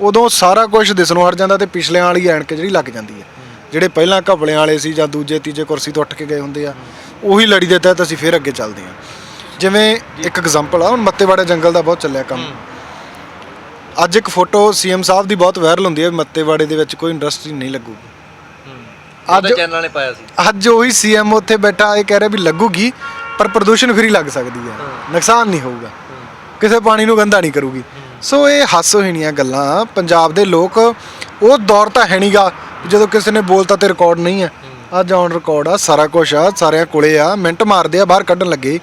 [SPEAKER 1] ਉਦੋਂ ਸਾਰਾ ਕੁਝ ਦਿਸਣੋਂ ਹਟ ਜਾਂਦਾ ਤੇ ਪਿਛਲਿਆਂ ਵਾਲੀ ਐਨਕ ਜਿਹੜੀ ਲੱਗ ਜਾਂਦੀ ਆ। ਜਿਹੜੇ ਪਹਿਲਾਂ ਘਪਲਿਆਂ ਵਾਲੇ ਸੀ ਜਾਂ ਦੂਜੇ ਤੀਜੇ ਕੁਰਸੀ ਤੋਂ ਉੱਠ ਕੇ ਗਏ ਹੁੰਦੇ ਆ, ਉਹੀ ਲੜੀ ਦੇ ਤਹਿਤ ਅਸੀਂ ਫਿਰ ਅੱਗੇ ਚੱਲਦੇ ਹਾਂ। ਜਿਵੇਂ ਇੱਕ ਐਗਜ਼ਾਮਪਲ ਆ, ਹੁਣ ਮੱਤੇਵਾੜਾ ਜੰਗਲ ਦਾ ਬਹੁਤ ਚੱਲਿਆ ਕੰਮ। ਅੱਜ ਇੱਕ ਫੋਟੋ CM ਸਾਹਿਬ ਦੀ ਬਹੁਤ ਵਾਇਰਲ ਹੁੰਦੀ ਹੈ, ਮੱਤੇਵਾੜੇ ਦੇ ਵਿੱਚ ਕੋਈ ਇੰਡਸਟਰੀ ਨਹੀਂ ਲੱਗੂਗੀ।
[SPEAKER 2] ਅੱਜ ਚੈਨਲ ਨੇ ਪਾਇਆ ਸੀ,
[SPEAKER 1] ਅੱਜ ਉਹੀ CM ਉੱਥੇ ਬੈਠਾ ਇਹ ਕਹਿ ਰਿਹਾ ਵੀ ਲੱਗੂਗੀ ਪਰ ਪ੍ਰਦੂਸ਼ਣ ਫਰੀ ਲੱਗ ਸਕਦੀ ਹੈ, ਨੁਕਸਾਨ ਨਹੀਂ ਹੋਊਗਾ, ਕਿਸੇ ਪਾਣੀ ਨੂੰ ਗੰਦਾ ਨਹੀਂ ਕਰੂਗੀ। ਸੋ ਇਹ ਹਾਸੋਹੀਣੀਆਂ ਗੱਲਾਂ। ਪੰਜਾਬ ਦੇ ਲੋਕ ਉਹ ਦੌਰ ਤਾਂ ਹੈ ਨਹੀਂਗਾ ਜਦੋਂ ਕਿਸੇ ਨੇ ਬੋਲਤਾ ਤੇ ਰਿਕਾਰਡ ਨਹੀਂ ਹੈ। ਅੱਜ ਔਨ ਰਿਕਾਰਡ ਆ, ਸਾਰਾ ਕੁਝ ਆ, ਸਾਰਿਆਂ ਕੋਲੇ ਆ, ਮਿੰਟ ਮਾਰਦੇ ਆ ਬਾਹਰ ਕੱਢਣ ਲੱਗੇ।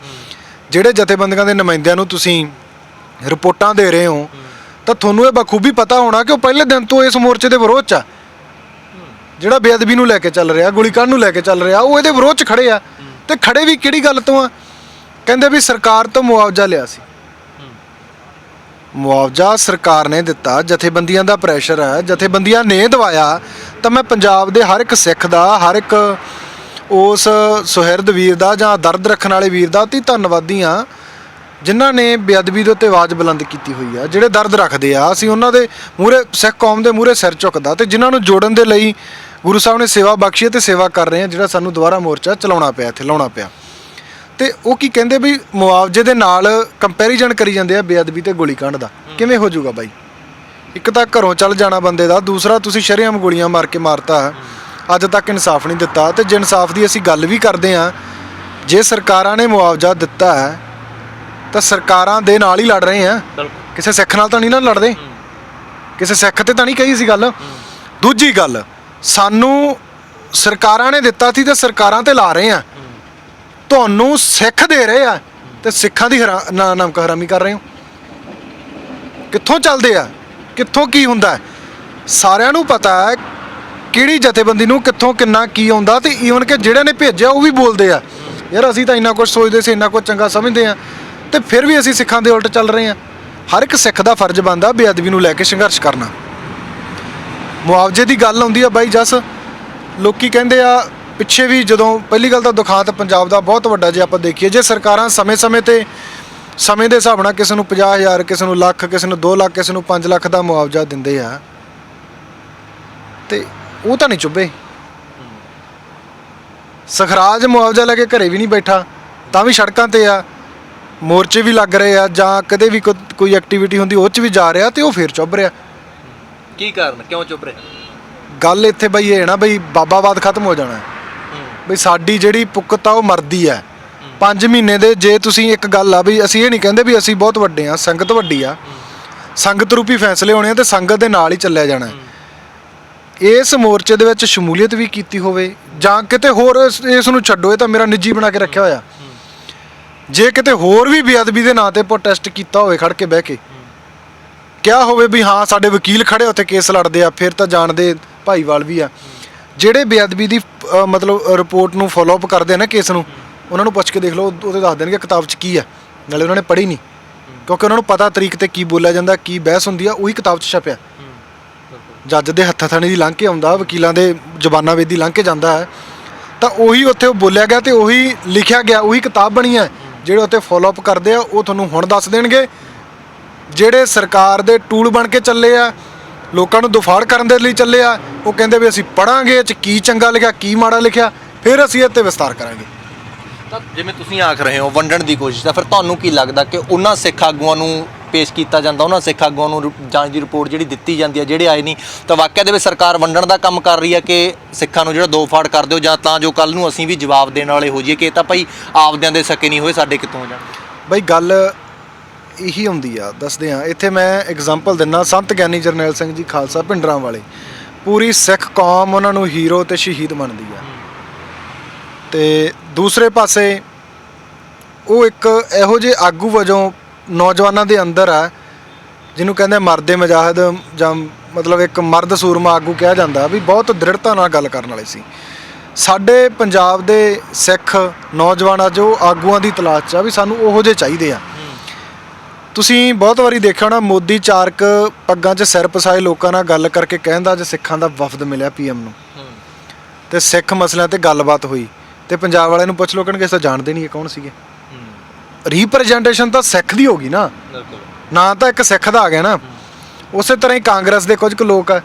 [SPEAKER 1] ਜਿਹੜੇ ਜਥੇਬੰਦੀਆਂ ਦੇ ਨੁਮਾਇੰਦਿਆਂ ਨੂੰ ਤੁਸੀਂ ਰਿਪੋਰਟਾਂ ਦੇ ਰਹੇ ਹੋ ਤਾਂ ਤੁਹਾਨੂੰ ਇਹ ਬਖੂਬੀ ਪਤਾ ਹੋਣਾ ਕਿ ਉਹ ਪਹਿਲੇ ਦਿਨ ਤੋਂ ਇਸ ਮੋਰਚੇ ਦੇ ਵਿਰੋਧ 'ਚ ਆ। ਜਿਹੜਾ ਬੇਅਦਬੀ ਨੂੰ ਲੈ ਕੇ ਚੱਲ ਰਿਹਾ, ਗੋਲੀकांड ਨੂੰ ਲੈ ਕੇ ਚੱਲ ਰਿਹਾ, ਉਹ ਇਹਦੇ ਵਿਰੋਧ 'ਚ ਖੜੇ ਆ। ਤੇ ਖੜੇ ਵੀ ਕਿਹੜੀ ਗੱਲ ਤੋਂ ਆ? ਕਹਿੰਦੇ ਵੀ ਸਰਕਾਰ ਤੋਂ ਮੁਆਵਜ਼ਾ ਲਿਆ ਸੀ। ਮੁਆਵਜ਼ਾ ਸਰਕਾਰ ਨੇ ਦਿੱਤਾ, ਜਥੇਬੰਦੀਆਂ ਦਾ ਪ੍ਰੈਸ਼ਰ ਹੈ, ਜਥੇਬੰਦੀਆਂ ਨੇ ਦਵਾਇਆ। ਤਾਂ ਮੈਂ ਪੰਜਾਬ ਦੇ ਹਰ ਇੱਕ ਸਿੱਖ ਦਾ, ਹਰ ਇੱਕ ਉਸ ਸੁਹਿਰਦ ਵੀਰ ਦਾ ਜਾਂ ਦਰਦ ਰੱਖਣ ਵਾਲੇ ਵੀਰ ਦਾ ਅਤੀ ਧੰਨਵਾਦੀ ਹਾਂ ਜਿਨ੍ਹਾਂ ਨੇ ਬੇਅਦਬੀ ਦੇ ਉੱਤੇ ਆਵਾਜ਼ ਬੁਲੰਦ ਕੀਤੀ ਹੋਈ ਆ, ਜਿਹੜੇ ਦਰਦ ਰੱਖਦੇ ਆ। ਅਸੀਂ ਉਹਨਾਂ ਦੇ ਮੂਹਰੇ, ਸਿੱਖ ਕੌਮ ਦੇ ਮੂਹਰੇ ਸਿਰ ਝੁਕਦਾ, ਤੇ ਜਿਨ੍ਹਾਂ ਨੂੰ ਜੋੜਨ ਦੇ ਲਈ ਗੁਰੂ ਸਾਹਿਬ ਨੇ ਸੇਵਾ ਬਖਸ਼ੀ ਤੇ ਸੇਵਾ ਕਰ ਰਹੇ ਆ, ਜਿਹੜਾ ਸਾਨੂੰ ਦੁਬਾਰਾ ਮੋਰਚਾ ਚਲਾਉਣਾ ਪਿਆ, ਇੱਥੇ ਲਾਉਣਾ ਪਿਆ। ਤੇ ਉਹ ਕੀ ਕਹਿੰਦੇ ਵੀ ਮੁਆਵਜ਼ੇ ਦੇ ਨਾਲ ਕੰਪੈਰੀਜ਼ਨ ਕਰੀ ਜਾਂਦੇ ਆ ਬੇਅਦਬੀ ਤੇ ਗੋਲੀकांड ਦਾ। ਕਿਵੇਂ ਹੋ ਜਾਊਗਾ ਬਾਈ? ਇੱਕ ਤਾਂ ਘਰੋਂ ਚੱਲ ਜਾਣਾ ਬੰਦੇ ਦਾ, ਦੂਸਰਾ ਤੁਸੀਂ ਸ਼ਰੇਆਮ ਗੋਲੀਆਂ ਮਾਰ ਕੇ ਮਾਰਤਾ। ਅੱਜ ਤੱਕ ਇਨਸਾਫ ਨਹੀਂ ਦਿੱਤਾ। ਤੇ ਜੇ ਇਨਸਾਫ ਦੀ ਅਸੀਂ ਗੱਲ ਵੀ ਕਰਦੇ ਹਾਂ, ਜੇ ਸਰਕਾਰਾਂ ਨੇ ਮੁਆਵਜ਼ਾ ਦਿੱਤਾ ਹੈ ਤਾਂ ਸਰਕਾਰਾਂ ਦੇ ਨਾਲ ਹੀ ਲੜ ਰਹੇ ਆ, ਕਿਸੇ ਸਿੱਖ ਨਾਲ ਤਾਂ ਨਹੀਂ ਨਾ ਲੜਦੇ, ਕਿਸੇ ਸਿੱਖ ਤੇ ਤਾਂ ਨਹੀਂ ਕਹੀ ਸੀ ਗੱਲ। ਦੂਜੀ ਗੱਲ, ਸਾਨੂੰ ਸਰਕਾਰਾਂ ਨੇ ਦਿੱਤਾ ਸੀ ਤੇ ਸਰਕਾਰਾਂ ਤੇ ਲਾ ਰਹੇ ਆ। ਤੁਹਾਨੂੰ ਸਿੱਖ ਦੇ ਰਹੇ ਆ ਤੇ ਸਿੱਖਾਂ ਦੀ ਨਾਮਕ ਹਰਾਮੀ ਕਰ ਰਹੇ ਹੋ। ਕਿੱਥੋਂ ਚੱਲਦੇ ਆ, ਕਿੱਥੋਂ ਕੀ ਹੁੰਦਾ? ਸਾਰਿਆਂ ਨੂੰ ਪਤਾ ਹੈ ਕਿਹੜੀ ਜਥੇਬੰਦੀ ਨੂੰ ਕਿੱਥੋਂ ਕਿੰਨਾ ਕੀ ਆਉਂਦਾ। ਤੇ ਈਵਨ ਕਿ ਜਿਹੜੇ ਨੇ ਭੇਜਿਆ ਉਹ ਵੀ ਬੋਲਦੇ ਆ, ਯਾਰ ਅਸੀਂ ਤਾਂ ਇੰਨਾ ਕੁਝ ਸੋਚਦੇ ਸੀ, ਇੰਨਾ ਕੁਝ ਚੰਗਾ ਸਮਝਦੇ ਆ, ਤੇ ਫਿਰ ਵੀ ਅਸੀਂ ਸਿੱਖਾਂ ਦੇ ਉਲਟ ਚੱਲ ਰਹੇ ਆ। ਹਰ ਇੱਕ ਸਿੱਖ ਦਾ ਫਰਜ਼ ਬਣਦਾ ਬੇਅਦਬੀ ਨੂੰ ਲੈ ਕੇ ਸੰਘਰਸ਼ ਕਰਨਾ। ਮੁਆਵਜ਼ੇ ਦੀ ਗੱਲ ਆਉਂਦੀ ਆ ਬਾਈ ਜਸ, ਲੋਕੀ ਕਹਿੰਦੇ ਆ ਪਿੱਛੇ ਵੀ, ਜਦੋਂ ਪਹਿਲੀ ਗੱਲ ਤਾਂ ਦੁਖਾਂਤ ਪੰਜਾਬ ਦਾ ਬਹੁਤ ਵੱਡਾ ਜੇ ਆਪਾਂ ਦੇਖੀਏ, ਜੇ ਸਰਕਾਰਾਂ ਸਮੇਂ-ਸਮੇਂ ਤੇ ਸਮੇਂ ਦੇ ਹਿਸਾਬ ਨਾਲ ਕਿਸੇ ਨੂੰ 50,000, ਕਿਸੇ ਨੂੰ ਲੱਖ, ਕਿਸੇ ਨੂੰ 2 ਲੱਖ, ਕਿਸੇ ਨੂੰ 5 ਲੱਖ ਦਾ ਮੁਆਵਜ਼ਾ ਦਿੰਦੇ ਆ, ਤੇ ਉਹ ਤਾਂ ਨਹੀਂ ਚੁੱਭੇ। ਸਖਰਾਜ ਮੁਆਵਜ਼ਾ ਲੈ ਕੇ ਘਰੇ ਵੀ ਨਹੀਂ ਬੈਠਾ, ਤਾਂ ਵੀ ਸੜਕਾਂ ਤੇ ਆ, ਮੋਰਚੇ ਵੀ ਲੱਗ ਰਹੇ ਆ, ਜਾਂ ਕਦੇ ਵੀ ਕੋਈ ਐਕਟੀਵਿਟੀ ਹੁੰਦੀ ਉਹ 'ਚ ਵੀ ਜਾ ਰਿਹਾ, ਤੇ ਉਹ ਫੇਰ ਚੁੱਭ ਰਿਹਾ।
[SPEAKER 2] ਕੀ ਕਾਰਨ, ਕਿਉਂ ਚੁੱਭ ਰਿਹਾ?
[SPEAKER 1] ਗੱਲ ਇੱਥੇ ਬਈ ਇਹ ਨਾ ਬਈ ਬਾਬਾਵਾਦ ਖਤਮ ਹੋ ਜਾਣਾ। ਬਈ ਸਾਡੀ ਜਿਹੜੀ ਪੁੱਕਤ ਆ ਉਹ ਮਰਦੀ ਹੈ 5 ਮਹੀਨੇ ਦੇ। ਜੇ ਤੁਸੀਂ ਇੱਕ ਗੱਲ ਆ ਬਈ, ਅਸੀਂ ਇਹ ਨਹੀਂ ਕਹਿੰਦੇ ਵੀ ਅਸੀਂ ਬਹੁਤ ਵੱਡੇ ਆ, ਸੰਗਤ ਵੱਡੀ ਆ, ਸੰਗਤ ਰੂਪੀ ਫੈਸਲੇ ਹੋਣੇ ਆ ਤੇ ਸੰਗਤ ਦੇ ਨਾਲ ਹੀ ਚੱਲਿਆ ਜਾਣਾ। ਇਸ ਮੋਰਚੇ ਦੇ ਵਿੱਚ ਸ਼ਮੂਲੀਅਤ ਵੀ ਕੀਤੀ ਹੋਵੇ ਜਾਂ ਕਿਤੇ ਹੋਰ, ਇਸ ਨੂੰ ਛੱਡੋ, ਇਹ ਤਾਂ ਮੇਰਾ ਨਿੱਜੀ ਬਣਾ ਕੇ ਰੱਖਿਆ ਹੋਇਆ। ਜੇ ਕਿਤੇ ਹੋਰ ਵੀ ਬੇਅਦਬੀ ਦੇ ਨਾਂ ਤੇ ਪ੍ਰੋਟੈਸਟ ਕੀਤਾ ਹੋਵੇ, ਖੜ ਕੇ ਬਹਿ ਕੇ ਕਿਹਾ ਹੋਵੇ ਵੀ ਹਾਂ ਸਾਡੇ ਵਕੀਲ ਖੜੇ ਉੱਥੇ ਕੇਸ ਲੜਦੇ ਆ, ਫਿਰ ਤਾਂ ਜਾਣਦੇ ਭਾਈਵਾਲ ਵੀ ਆ। ਜਿਹੜੇ ਬੇਅਦਬੀ ਦੀ ਮਤਲਬ ਰਿਪੋਰਟ ਨੂੰ ਫੋਲੋਅਪ ਕਰਦੇ ਆ ਨਾ ਕੇਸ ਨੂੰ, ਉਹਨਾਂ ਨੂੰ ਪੁੱਛ ਕੇ ਦੇਖ ਲਓ, ਉਹਦੇ ਦੱਸ ਦੇਣਗੇ ਕਿਤਾਬ 'ਚ ਕੀ ਆ। ਨਾਲੇ ਉਹਨਾਂ ਨੇ ਪੜ੍ਹੀ ਨਹੀਂ, ਕਿਉਂਕਿ ਉਹਨਾਂ ਨੂੰ ਪਤਾ ਤਰੀਕ ਤੇ ਕੀ ਬੋਲਿਆ ਜਾਂਦਾ, ਕੀ ਬਹਿਸ ਹੁੰਦੀ ਆ, ਉਹੀ ਕਿਤਾਬ 'ਚ ਛਪਿਆ। ਜੱਜ ਦੇ ਹੱਥਾਂ ਥਾਣੀ ਦੀ ਲੰਘ ਕੇ ਆਉਂਦਾ, ਵਕੀਲਾਂ ਦੇ ਜ਼ਬਾਨਾਂ ਵੇਦੀ ਲੰਘ ਕੇ ਜਾਂਦਾ ਹੈ, ਤਾਂ ਉਹੀ ਉੱਥੇ ਬੋਲਿਆ ਗਿਆ ਤੇ ਉਹੀ ਲਿਖਿਆ ਗਿਆ, ਉਹੀ ਕਿਤਾਬ ਬਣੀ ਹੈ। ਜਿਹੜੇ ਉੱਥੇ ਫੋਲੋਅਪ ਕਰਦੇ ਆ ਉਹ ਤੁਹਾਨੂੰ ਹੁਣ ਦੱਸ ਦੇਣਗੇ। ਜਿਹੜੇ ਸਰਕਾਰ ਦੇ ਟੂਲ ਬਣ ਕੇ ਚੱਲੇ ਆ, ਲੋਕਾਂ ਨੂੰ ਦੁਫਾੜ ਕਰਨ ਦੇ ਲਈ ਚੱਲੇ ਆ, ਉਹ ਕਹਿੰਦੇ ਵੀ ਅਸੀਂ ਪੜਾਂਗੇ ਇਹ 'ਚ ਕੀ ਚੰਗਾ ਲਿਖਿਆ, ਕੀ ਮਾੜਾ ਲਿਖਿਆ, ਫਿਰ ਅਸੀਂ ਇਹ 'ਤੇ ਵਿਸਤਾਰ ਕਰਾਂਗੇ।
[SPEAKER 2] ਤਾਂ ਜਿਵੇਂ ਤੁਸੀਂ ਆਖ ਰਹੇ ਹੋ ਵੰਡਣ ਦੀ ਕੋਸ਼ਿਸ਼, ਤਾਂ ਫਿਰ ਤੁਹਾਨੂੰ ਕੀ ਲੱਗਦਾ ਕਿ ਉਹਨਾਂ ਸਿੱਖ ਆਗੂਆਂ ਨੂੰ ਪੇਸ਼ ਕੀਤਾ ਜਾਂਦਾ, ਉਹਨਾਂ ਸਿੱਖ ਆਗੂਆਂ ਨੂੰ ਜਾਂਚ ਦੀ ਰਿਪੋਰਟ ਜਿਹੜੀ ਦਿੱਤੀ ਜਾਂਦੀ ਹੈ, ਜਿਹੜੇ ਆਏ ਨਹੀਂ, ਤਾਂ ਵਾਕਿਆ ਦੇ ਵਿੱਚ ਸਰਕਾਰ ਵੰਡਣ ਦਾ ਕੰਮ ਕਰ ਰਹੀ ਹੈ ਕਿ ਸਿੱਖਾਂ ਨੂੰ ਜਿਹੜਾ ਦੋ ਫਾੜ ਕਰ ਦਿਓ, ਜਾਂ ਤਾਂ ਜੋ ਕੱਲ ਨੂੰ ਅਸੀਂ ਵੀ ਜਵਾਬ ਦੇਣ ਵਾਲੇ ਹੋ ਜਾਈਏ ਕਿ ਇਹ ਤਾਂ ਭਾਈ ਆਪਦਿਆਂ ਦੇ ਸਕੇ ਨਹੀਂ ਹੋਏ, ਸਾਡੇ ਕਿੱਥੋਂ ਹੋ ਜਾਣ?
[SPEAKER 1] ਬਈ ਗੱਲ ਇਹੀ ਹੁੰਦੀ ਆ, ਦੱਸਦੇ ਆ। ਇੱਥੇ ਮੈਂ ਐਗਜ਼ਾਮਪਲ ਦਿੰਦਾ, ਸੰਤ ਗਿਆਨੀ ਜਰਨੈਲ ਸਿੰਘ ਜੀ ਖਾਲਸਾ ਭਿੰਡਰਾਂ ਵਾਲੇ, ਪੂਰੀ ਸਿੱਖ ਕੌਮ ਉਹਨਾਂ ਨੂੰ ਹੀਰੋ ਤੇ ਸ਼ਹੀਦ ਮੰਨਦੀ ਆ। ਤੇ ਦੂਸਰੇ ਪਾਸੇ ਉਹ ਇੱਕ ਇਹੋ ਜਿਹੇ ਆਗੂ ਵਜੋਂ ਨੌਜਵਾਨਾਂ ਦੇ ਅੰਦਰ ਆ, ਜਿਹਨੂੰ ਕਹਿੰਦੇ ਮਰਦੇ ਮੁਜਾਹਿਦ, ਜਾਂ ਮਤਲਬ ਇੱਕ ਮਰਦ ਸੂਰਮਾ ਆਗੂ ਕਿਹਾ ਜਾਂਦਾ, ਵੀ ਬਹੁਤ ਦ੍ਰਿੜਤਾ ਨਾਲ ਗੱਲ ਕਰਨ ਵਾਲੇ ਸੀ। ਸਾਡੇ ਪੰਜਾਬ ਦੇ ਸਿੱਖ ਨੌਜਵਾਨ ਅੱਜ ਉਹ ਆਗੂਆਂ ਦੀ ਤਲਾਸ਼ 'ਚ ਆ ਵੀ ਸਾਨੂੰ ਉਹੋ ਜਿਹੇ ਚਾਹੀਦੇ ਆ। ਤੁਸੀਂ ਬਹੁਤ ਵਾਰੀ ਦੇਖਿਆ ਹੋਣਾ, ਮੋਦੀ ਚਾਰਕ ਪੱਗਾਂ 'ਚ ਸਿਰ ਪਸਾਏ ਲੋਕਾਂ ਨਾਲ ਗੱਲ ਕਰਕੇ ਕਹਿੰਦਾ ਅੱਜ ਸਿੱਖਾਂ ਦਾ ਵਫਦ ਮਿਲਿਆ PM ਨੂੰ, ਤੇ ਸਿੱਖ ਮਸਲਿਆਂ ਤੇ ਗੱਲਬਾਤ ਹੋਈ, ਤੇ ਪੰਜਾਬ ਵਾਲਿਆਂ ਨੂੰ ਪੁੱਛ ਲੋ ਕਹਿਣਗੇ ਅਸੀਂ ਜਾਣਦੇ ਨਹੀਂ ਇਹ ਕੌਣ ਸੀਗੇ। ਰੀਪ੍ਰੈਜੈਂਟੇਸ਼ਨ ਤਾਂ ਸਿੱਖ ਦੀ ਹੋ ਗਈ ਨਾ, ਨਾ ਤਾਂ ਇੱਕ ਸਿੱਖ ਦਾ ਆ ਗਿਆ ਨਾ। ਉਸੇ ਤਰ੍ਹਾਂ ਹੀ ਕਾਂਗਰਸ ਦੇ ਕੁਝ ਕੁ ਲੋਕ ਆ,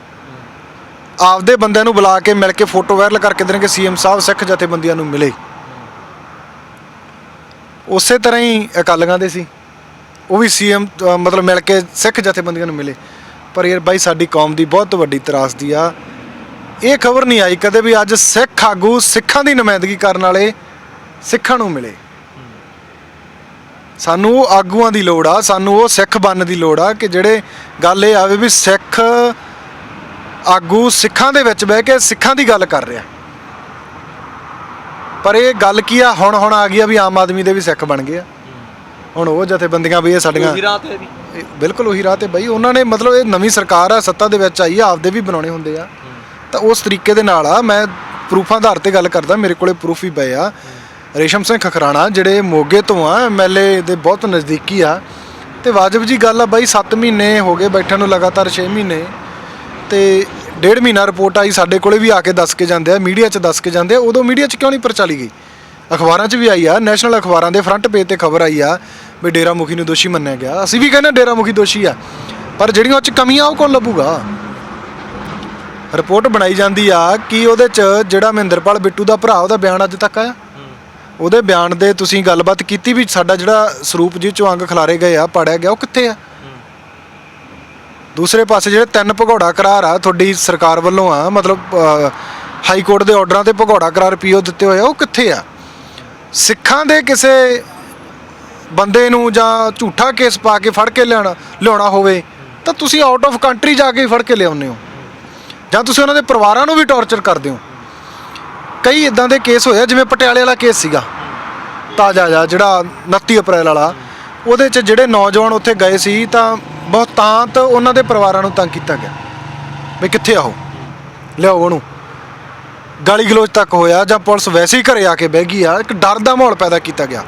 [SPEAKER 1] ਆਪਦੇ ਬੰਦਿਆਂ ਨੂੰ ਬੁਲਾ ਕੇ ਮਿਲ ਕੇ ਫੋਟੋ ਵਾਇਰਲ ਕਰਕੇ ਦੇਣਗੇ CM ਸਾਹਿਬ ਸਿੱਖ ਜਥੇਬੰਦੀਆਂ ਨੂੰ ਮਿਲੇ। ਉਸੇ ਤਰ੍ਹਾਂ ਹੀ ਅਕਾਲੀਆਂ ਦੇ ਸੀ, ਉਹ ਵੀ CM ਮਤਲਬ ਮਿਲ ਕੇ ਸਿੱਖ ਜਥੇਬੰਦੀਆਂ ਨੂੰ ਮਿਲੇ। ਪਰ ਯਾਰ ਬਾਈ ਸਾਡੀ ਕੌਮ ਦੀ ਬਹੁਤ ਵੱਡੀ ਤਰਾਸਦੀ ਆ, ਇਹ ਖਬਰ ਨਹੀਂ ਆਈ ਕਦੇ ਵੀ ਅੱਜ ਸਿੱਖ ਆਗੂ ਸਿੱਖਾਂ ਦੀ ਨੁਮਾਇੰਦਗੀ ਕਰਨ ਵਾਲੇ ਸਿੱਖਾਂ ਨੂੰ ਮਿਲੇ। ਸਾਨੂੰ ਉਹ ਆਗੂਆਂ ਦੀ ਲੋੜ ਆ, ਸਾਨੂੰ ਉਹ ਸਿੱਖ ਬਣਨ ਦੀ ਲੋੜ ਆ ਕਿ ਜਿਹੜੇ ਗੱਲ ਇਹ ਆਵੇ ਵੀ ਸਿੱਖ ਆਗੂ ਸਿੱਖਾਂ ਦੇ ਵਿੱਚ ਬਹਿ ਕੇ ਸਿੱਖਾਂ ਦੀ ਗੱਲ ਕਰ ਰਿਹਾ। ਪਰ ਇਹ ਗੱਲ ਕੀ ਆ, ਹੁਣ ਆ ਗਈ ਆ ਵੀ ਆਮ ਆਦਮੀ ਦੇ ਵੀ ਸਿੱਖ ਬਣ ਗਏ ਆ। ਹੁਣ ਉਹ ਜਥੇਬੰਦੀਆਂ ਵੀ ਇਹ ਸਾਡੀਆਂ ਬਿਲਕੁਲ ਉਹੀ ਰਾਹ ਤੇ ਬਈ ਉਹਨਾਂ ਨੇ ਮਤਲਬ ਇਹ ਨਵੀਂ ਸਰਕਾਰ ਆ ਸੱਤਾ ਦੇ ਵਿੱਚ ਆਈ ਆ, ਆਪਦੇ ਵੀ ਬਣਾਉਣੇ ਹੁੰਦੇ ਆ ਤਾਂ ਉਸ ਤਰੀਕੇ ਦੇ ਨਾਲ ਆ। ਮੈਂ ਪ੍ਰੂਫਾਂ ਆਧਾਰ ਤੇ ਗੱਲ ਕਰਦਾ, ਮੇਰੇ ਕੋਲੇ ਪ੍ਰੂਫ ਵੀ ਪਏ ਆ। ਰੇਸ਼ਮ ਸਿੰਘ ਖਖਰਾਣਾ ਜਿਹੜੇ ਮੋਗੇ ਤੋਂ ਆ, MLA ਦੇ ਬਹੁਤ ਨਜ਼ਦੀਕੀ ਆ ਤੇ ਵਾਜਬ ਜੀ ਗੱਲ ਆ ਬਾਈ। 7 ਮਹੀਨੇ ਹੋ ਗਏ ਬੈਠਣ ਨੂੰ, ਲਗਾਤਾਰ 6 ਮਹੀਨੇ ਤੇ 1.5 ਮਹੀਨਾ ਰਿਪੋਰਟ ਆਈ ਸਾਡੇ ਕੋਲੇ ਵੀ ਆ ਕੇ ਦੱਸ ਕੇ ਜਾਂਦੇ ਆ, ਮੀਡੀਆ 'ਚ ਦੱਸ ਕੇ ਜਾਂਦੇ ਆ। ਉਦੋਂ ਮੀਡੀਆ 'ਚ ਕਿਉਂ ਨਹੀਂ ਪ੍ਰਚਾਲੀ ਗਈ? ਅਖਬਾਰਾਂ 'ਚ ਵੀ ਆਈ ਆ, ਨੈਸ਼ਨਲ ਅਖਬਾਰਾਂ ਦੇ ਫਰੰਟ ਪੇਜ ਤੇ ਖਬਰ ਆਈ ਆ ਵੀ ਡੇਰਾ ਮੁਖੀ ਨੂੰ ਦੋਸ਼ੀ ਮੰਨਿਆ ਗਿਆ। ਅਸੀਂ ਵੀ ਕਹਿੰਦੇ ਡੇਰਾ ਮੁਖੀ ਦੋਸ਼ੀ ਆ, ਪਰ ਜਿਹੜੀਆਂ ਉਹ 'ਚ ਕਮੀਆਂ ਉਹ ਕੌਣ ਲੱਭੂਗਾ? ਰਿਪੋਰਟ ਬਣਾਈ ਜਾਂਦੀ ਆ ਕਿ ਉਹਦੇ 'ਚ ਜਿਹੜਾ ਮਹਿੰਦਰਪਾਲ ਬਿੱਟੂ ਦਾ ਭਰਾ, ਉਹਦਾ ਬਿਆਨ ਅੱਜ ਤੱਕ ਆਇਆ। ਉਹਦੇ ਬਿਆਨ ਦੇ ਤੁਸੀਂ ਗੱਲਬਾਤ ਕੀਤੀ ਵੀ ਸਾਡਾ ਜਿਹੜਾ ਸਰੂਪ ਜੀ 'ਚੋਂ ਅੰਗ ਖਿਲਾਰੇ ਗਏ ਆ, ਪਾੜਿਆ ਗਿਆ, ਉਹ ਕਿੱਥੇ ਆ? ਦੂਸਰੇ ਪਾਸੇ ਜਿਹੜੇ 3 ਭਗੌੜਾ ਕਰਾਰ ਆ ਤੁਹਾਡੀ ਸਰਕਾਰ ਵੱਲੋਂ ਆ, ਮਤਲਬ ਹਾਈ ਕੋਰਟ ਦੇ ਆਰਡਰਾਂ ਤੇ ਭਗੌੜਾ ਕਰਾਰ PO ਦਿੱਤੇ ਹੋਏ ਆ, ਉਹ ਕਿੱਥੇ ਆ? ਸਿੱਖਾਂ ਦੇ ਕਿਸੇ ਬੰਦੇ ਨੂੰ ਜਾਂ ਝੂਠਾ ਕੇਸ ਪਾ ਕੇ ਫੜ ਕੇ ਲਿਆਉਣਾ ਹੋਵੇ ਤਾਂ ਤੁਸੀਂ ਆਊਟ ਆਫ ਕੰਟਰੀ ਜਾ ਕੇ ਫੜ ਕੇ ਲਿਆਉਂਦੇ ਹੋ, ਜਾਂ ਤੁਸੀਂ ਉਹਨਾਂ ਦੇ ਪਰਿਵਾਰਾਂ ਨੂੰ ਵੀ ਟੌਰਚਰ ਕਰਦੇ ਹੋ। ਕਈ ਇਦਾਂ ਦੇ ਕੇਸ ਹੋਏ ਆ, ਜਿਵੇਂ ਪਟਿਆਲੇ ਵਾਲਾ ਕੇਸ ਸੀਗਾ ਤਾਜ਼ਾ ਜਿਹਾ ਜਿਹੜਾ 29 ਅਪ੍ਰੈਲ ਵਾਲਾ, ਉਹਦੇ 'ਚ ਜਿਹੜੇ ਨੌਜਵਾਨ ਉੱਥੇ ਗਏ ਸੀ ਤਾਂ ਬਹੁਤਾਂਤ ਉਹਨਾਂ ਦੇ ਪਰਿਵਾਰਾਂ ਨੂੰ ਤੰਗ ਕੀਤਾ ਗਿਆ ਵੀ ਕਿੱਥੇ ਆ ਉਹ, ਲਿਆਓ ਉਹਨੂੰ। ਗਾਲੀ ਗਲੋਚ ਤੱਕ ਹੋਇਆ, ਜਾਂ ਪੁਲਿਸ ਵੈਸੇ ਹੀ ਘਰੇ ਆ ਕੇ ਬਹਿ ਗਈ ਆ। ਇੱਕ ਡਰ ਦਾ ਮਾਹੌਲ ਪੈਦਾ ਕੀਤਾ ਗਿਆ।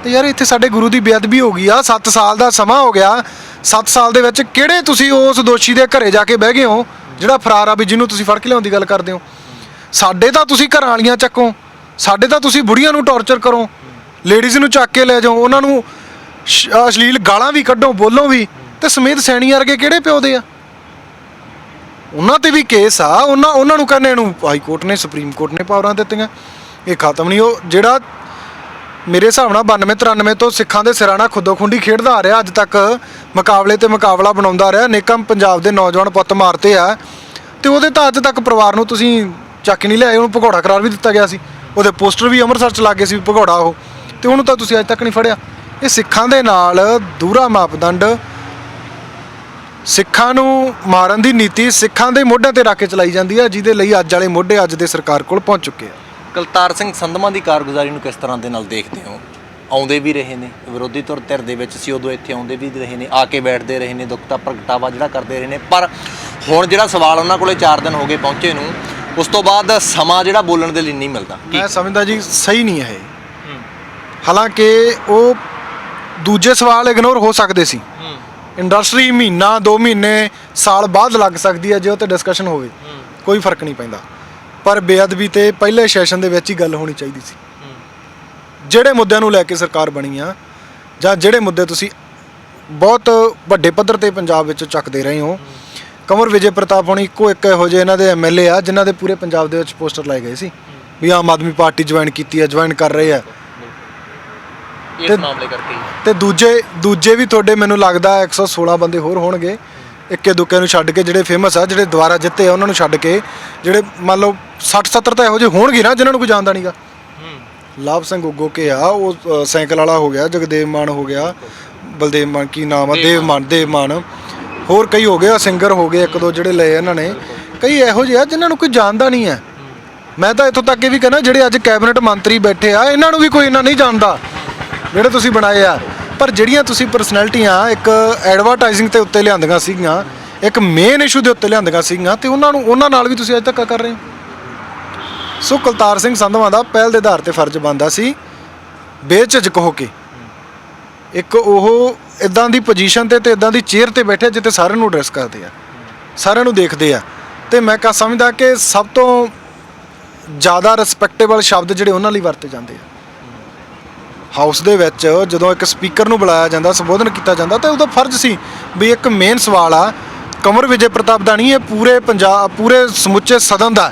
[SPEAKER 1] ਤੇ ਯਾਰ ਇੱਥੇ ਸਾਡੇ ਗੁਰੂ ਦੀ ਬੇਅਦਬੀ ਹੋ ਗਈ ਆ, 7 ਸਾਲ ਦਾ ਸਮਾਂ ਹੋ ਗਿਆ। 7 ਸਾਲ ਦੇ ਵਿੱਚ ਕਿਹੜੇ ਤੁਸੀਂ ਉਸ ਦੋਸ਼ੀ ਦੇ ਘਰੇ ਜਾ ਕੇ ਬਹਿ ਗਏ ਹੋ ਜਿਹੜਾ ਫਰਾਰ ਆ, ਵੀ ਜਿਹਨੂੰ ਤੁਸੀਂ ਫੜ ਕੇ ਲਿਆਉਣ ਦੀ ਗੱਲ ਕਰਦੇ ਹੋ? ਸਾਡੇ ਤਾਂ ਤੁਸੀਂ ਘਰਾਂ ਵਾਲੀਆਂ ਚੱਕੋ, ਸਾਡੇ ਤਾਂ ਤੁਸੀਂ ਬੁੜੀਆਂ ਨੂੰ ਟੌਰਚਰ ਕਰੋ, ਲੇਡੀਜ਼ ਨੂੰ ਚੱਕ ਕੇ ਲੈ ਜਾਓ, ਉਹਨਾਂ ਨੂੰ ਅਸ਼ਲੀਲ ਗਾਲਾਂ ਵੀ ਕੱਢੋ, ਬੋਲੋ ਵੀ। ਤੇ ਸਮੇਤ ਸੈਣੀ ਵਰਗੇ ਕਿਹੜੇ ਪਿਓ ਦੇ ਆ? ਉਹਨਾਂ ਤੇ ਵੀ ਕੇਸ ਆ। ਉਹਨਾਂ ਨੂੰ ਕਹਿੰਦੇ ਨੂੰ ਹਾਈ ਕੋਰਟ ਨੇ, ਸੁਪਰੀਮ ਕੋਰਟ ਨੇ ਪਾਵਰਾਂ ਦਿੱਤੀਆਂ। ਇਹ ਖਤਮ ਨਹੀਂ। ਉਹ ਜਿਹੜਾ ਮੇਰੇ ਹਿਸਾਬ ਨਾਲ 92-93 ਤੋਂ ਸਿੱਖਾਂ ਦੇ ਸਿਰਾਂ ਨਾਲ ਖੁੱਦੋ-ਖੁੰਡੀ ਖੇਡਦਾ ਆ ਰਿਹਾ, ਅੱਜ ਤੱਕ ਮੁਕਾਬਲੇ ਤੇ ਮੁਕਾਬਲਾ ਬਣਾਉਂਦਾ ਰਿਹਾ। ਅਨੇਕਾਂ ਪੰਜਾਬ ਦੇ ਨੌਜਵਾਨ ਪੁੱਤ ਮਾਰਤੇ ਆ ਤੇ ਉਹਦੇ ਤਾਂ ਅੱਜ ਤੱਕ ਪਰਿਵਾਰ ਨੂੰ ਤੁਸੀਂ ਚੱਕ ਨਹੀਂ ਲਿਆਏ। ਉਹਨੂੰ ਭਗੌੜਾ ਕਰਾਰ ਵੀ ਦਿੱਤਾ ਗਿਆ ਸੀ, ਉਹਦੇ ਪੋਸਟਰ ਵੀ ਅੰਮ੍ਰਿਤਸਰ 'ਚ ਲੱਗੇ ਸੀ ਭਗੌੜਾ ਉਹ, ਤੇ ਉਹਨੂੰ ਤਾਂ ਤੁਸੀਂ ਅੱਜ ਤੱਕ ਨਹੀਂ ਫੜਿਆ। ਇਹ ਸਿੱਖਾਂ ਦੇ ਨਾਲ ਦੂਹਰਾ ਮਾਪਦੰਡ, ਸਿੱਖਾਂ ਨੂੰ ਮਾਰਨ ਦੀ ਨੀਤੀ ਸਿੱਖਾਂ ਦੇ ਮੋਢਿਆਂ ਤੇ ਰੱਖ ਕੇ ਚਲਾਈ ਜਾਂਦੀ ਹੈ, ਜਿਹਦੇ ਲਈ ਅੱਜ ਵਾਲੇ ਮੋਢੇ ਅੱਜ ਦੇ ਸਰਕਾਰ ਕੋਲ ਪਹੁੰਚ ਚੁੱਕੇ ਆ।
[SPEAKER 2] ਕੁਲਤਾਰ ਸਿੰਘ ਸੰਧਵਾਂ ਦੀ ਕਾਰਗੁਜ਼ਾਰੀ ਨੂੰ ਕਿਸ ਤਰ੍ਹਾਂ ਦੇ ਨਾਲ ਦੇਖਦੇ ਹੋ? ਆਉਂਦੇ ਵੀ ਰਹੇ ਨੇ, ਵਿਰੋਧੀ ਧਿਰ ਦੇ ਵਿੱਚ ਸੀ ਉਦੋਂ, ਇੱਥੇ ਆਉਂਦੇ ਵੀ ਰਹੇ ਨੇ, ਆ ਕੇ ਬੈਠਦੇ ਰਹੇ ਨੇ, ਦੁੱਖ ਦਾ ਪ੍ਰਗਟਾਵਾ ਜਿਹੜਾ ਕਰਦੇ ਰਹੇ ਨੇ। ਪਰ ਹੁਣ ਜਿਹੜਾ ਸਵਾਲ ਉਹਨਾਂ ਕੋਲੇ 4 ਦਿਨ ਹੋ ਗਏ ਪਹੁੰਚੇ ਨੂੰ, ਉਸ ਤੋਂ ਬਾਅਦ ਸਮਾਂ ਜਿਹੜਾ ਬੋਲਣ ਦੇ ਲਈ ਨਹੀਂ ਮਿਲਦਾ।
[SPEAKER 1] ਮੈਂ ਸਮਝਦਾ ਜੀ ਸਹੀ ਨਹੀਂ ਹੈ। ਹਾਲਾਂਕਿ ਉਹ ਦੂਜੇ ਸਵਾਲ ਇਗਨੋਰ ਹੋ ਸਕਦੇ ਸੀ। ਇੰਡਸਟਰੀ ਮਹੀਨਾ 2 ਮਹੀਨੇ ਸਾਲ ਬਾਅਦ ਲੱਗ ਸਕਦੀ ਹੈ ਜੇ ਉਹ 'ਤੇ ਡਿਸਕਸ਼ਨ ਹੋਵੇ, ਕੋਈ ਫਰਕ ਨਹੀਂ ਪੈਂਦਾ। ਪਰ ਬੇਅਦਬੀ ਤੇ ਪਹਿਲੇ ਸੈਸ਼ਨ ਦੇ ਵਿੱਚ ਹੀ ਗੱਲ ਹੋਣੀ ਚਾਹੀਦੀ ਸੀ। ਜਿਹੜੇ ਮੁੱਦਿਆਂ ਨੂੰ ਲੈ ਕੇ ਸਰਕਾਰ ਬਣੀ ਆ, ਜਾਂ ਜਿਹੜੇ ਮੁੱਦੇ ਤੁਸੀਂ ਬਹੁਤ ਵੱਡੇ ਪੱਧਰ ਤੇ ਪੰਜਾਬ ਵਿੱਚ ਚੱਕਦੇ ਰਹੇ ਹੋ। ਕੰਵਰ ਵਿਜੇ ਪ੍ਰਤਾਪ ਹੋਣੀ ਇੱਕੋ ਇੱਕ ਇਹੋ ਜਿਹੇ ਇਹਨਾਂ ਦੇ MLA ਆ ਜਿਨ੍ਹਾਂ ਦੇ ਪੂਰੇ ਪੰਜਾਬ ਦੇ ਵਿੱਚ ਪੋਸਟਰ ਲਾਏ ਗਏ ਸੀ ਵੀ ਆਮ ਆਦਮੀ ਪਾਰਟੀ ਜੁਆਇਨ ਕੀਤੀ ਹੈ, ਜੁਆਇਨ ਕਰ ਰਹੇ ਆ।
[SPEAKER 2] ਇਸ ਮਾਮਲੇ ਕਰਕੇ
[SPEAKER 1] ਤੇ ਦੂਜੇ ਵੀ ਤੁਹਾਡੇ ਮੈਨੂੰ ਲੱਗਦਾ 116 ਬੰਦੇ ਹੋਰ ਹੋਣਗੇ, ਇੱਕੇ ਦੁੱਕੇ ਨੂੰ ਛੱਡ ਕੇ, ਜਿਹੜੇ ਫੇਮਸ ਆ, ਜਿਹੜੇ ਦੁਬਾਰਾ ਜਿੱਤੇ ਆ ਉਹਨਾਂ ਨੂੰ ਛੱਡ ਕੇ, ਜਿਹੜੇ ਮੰਨ ਲਓ 60-70 ਤਾਂ ਇਹੋ ਜਿਹੇ ਹੋਣਗੇ ਨਾ ਜਿਨ੍ਹਾਂ ਨੂੰ ਕੋਈ ਜਾਣਦਾ ਨਹੀਂਗਾ। ਲਾਭ ਸਿੰਘ ਉਗੋਕੇ ਆ, ਉਹ ਸਾਈਕਲ ਵਾਲਾ ਹੋ ਗਿਆ, ਜਗਦੇਵ ਮਾਨ ਹੋ ਗਿਆ, ਬਲਦੇਵ ਮਾਨ ਕੀ ਨਾਮ ਆ, ਦੇਵ ਮਾਨ, ਹੋਰ ਕਈ ਹੋ ਗਏ, ਸਿੰਗਰ ਹੋ ਗਏ 1-2 ਜਿਹੜੇ ਲਏ ਇਹਨਾਂ ਨੇ। ਕਈ ਇਹੋ ਜਿਹੇ ਆ ਜਿਨ੍ਹਾਂ ਨੂੰ ਕੋਈ ਜਾਣਦਾ ਨਹੀਂ ਹੈ। ਮੈਂ ਤਾਂ ਇੱਥੋਂ ਤੱਕ ਇਹ ਵੀ ਕਹਿੰਦਾ ਜਿਹੜੇ ਅੱਜ ਕੈਬਨਿਟ ਮੰਤਰੀ ਬੈਠੇ ਆ, ਇਹਨਾਂ ਨੂੰ ਵੀ ਕੋਈ ਇਹਨਾਂ ਨਹੀਂ ਜਾਣਦਾ ਜਿਹੜੇ ਤੁਸੀਂ ਬਣਾਏ ਆ। ਪਰ ਜਿਹੜੀਆਂ ਤੁਸੀਂ ਪਰਸਨੈਲਿਟੀਆਂ ਇੱਕ ਐਡਵਰਟਾਈਜ਼ਿੰਗ ਦੇ ਉੱਤੇ ਲਿਆਂਦੀਆਂ ਸੀਗੀਆਂ, ਇੱਕ ਮੇਨ ਇਸ਼ੂ ਦੇ ਉੱਤੇ ਲਿਆਂਦੀਆਂ ਸੀਗੀਆਂ, ਤੇ ਉਹਨਾਂ ਨਾਲ ਵੀ ਤੁਸੀਂ ਅੱਜ ਤੱਕ ਕਰ ਰਹੇ ਹੋ। ਸੋ ਕੁਲਤਾਰ ਸਿੰਘ ਸੰਧਵਾਂ ਦਾ ਪਹਿਲ ਦੇ ਆਧਾਰ ਤੇ ਫਰਜ਼ ਬਣਦਾ ਸੀ ਬੇਝਿਜਕ ਹੋ ਕੇ ਇੱਕ ਉਹ ਇਦਾਂ ਦੀ ਪੋਜੀਸ਼ਨ ਤੇ ਇਦਾਂ ਦੀ ਚੇਅਰ ਤੇ ਬੈਠੇ ਜਿੱਥੇ ਸਾਰਿਆਂ ਨੂੰ ਐਡਰੈਸ ਕਰਦੇ ਆ, ਸਾਰਿਆਂ ਨੂੰ ਦੇਖਦੇ ਆ। ਤੇ ਮੈਂ ਕਹਾਂ ਸਮਝਦਾ ਕਿ ਸਭ ਤੋਂ ਜ਼ਿਆਦਾ ਰਿਸਪੈਕਟੇਬਲ ਸ਼ਬਦ ਜਿਹੜੇ ਉਹਨਾਂ ਲਈ ਵਰਤੇ ਜਾਂਦੇ ਆ। ਹਾਊਸ ਦੇ ਵਿੱਚ ਜਦੋਂ ਇੱਕ ਸਪੀਕਰ ਨੂੰ ਬੁਲਾਇਆ ਜਾਂਦਾ, ਸੰਬੋਧਨ ਕੀਤਾ ਜਾਂਦਾ, ਤਾਂ ਉਹਦਾ ਫਰਜ਼ ਸੀ ਵੀ ਇੱਕ ਮੇਨ ਸਵਾਲ ਆ ਕੰਵਰ ਵਿਜੇ ਪ੍ਰਤਾਪ ਦਾ ਨਹੀਂ, ਇਹ ਪੂਰੇ ਪੰਜਾਬ, ਪੂਰੇ ਸਮੁੱਚੇ ਸਦਨ ਦਾ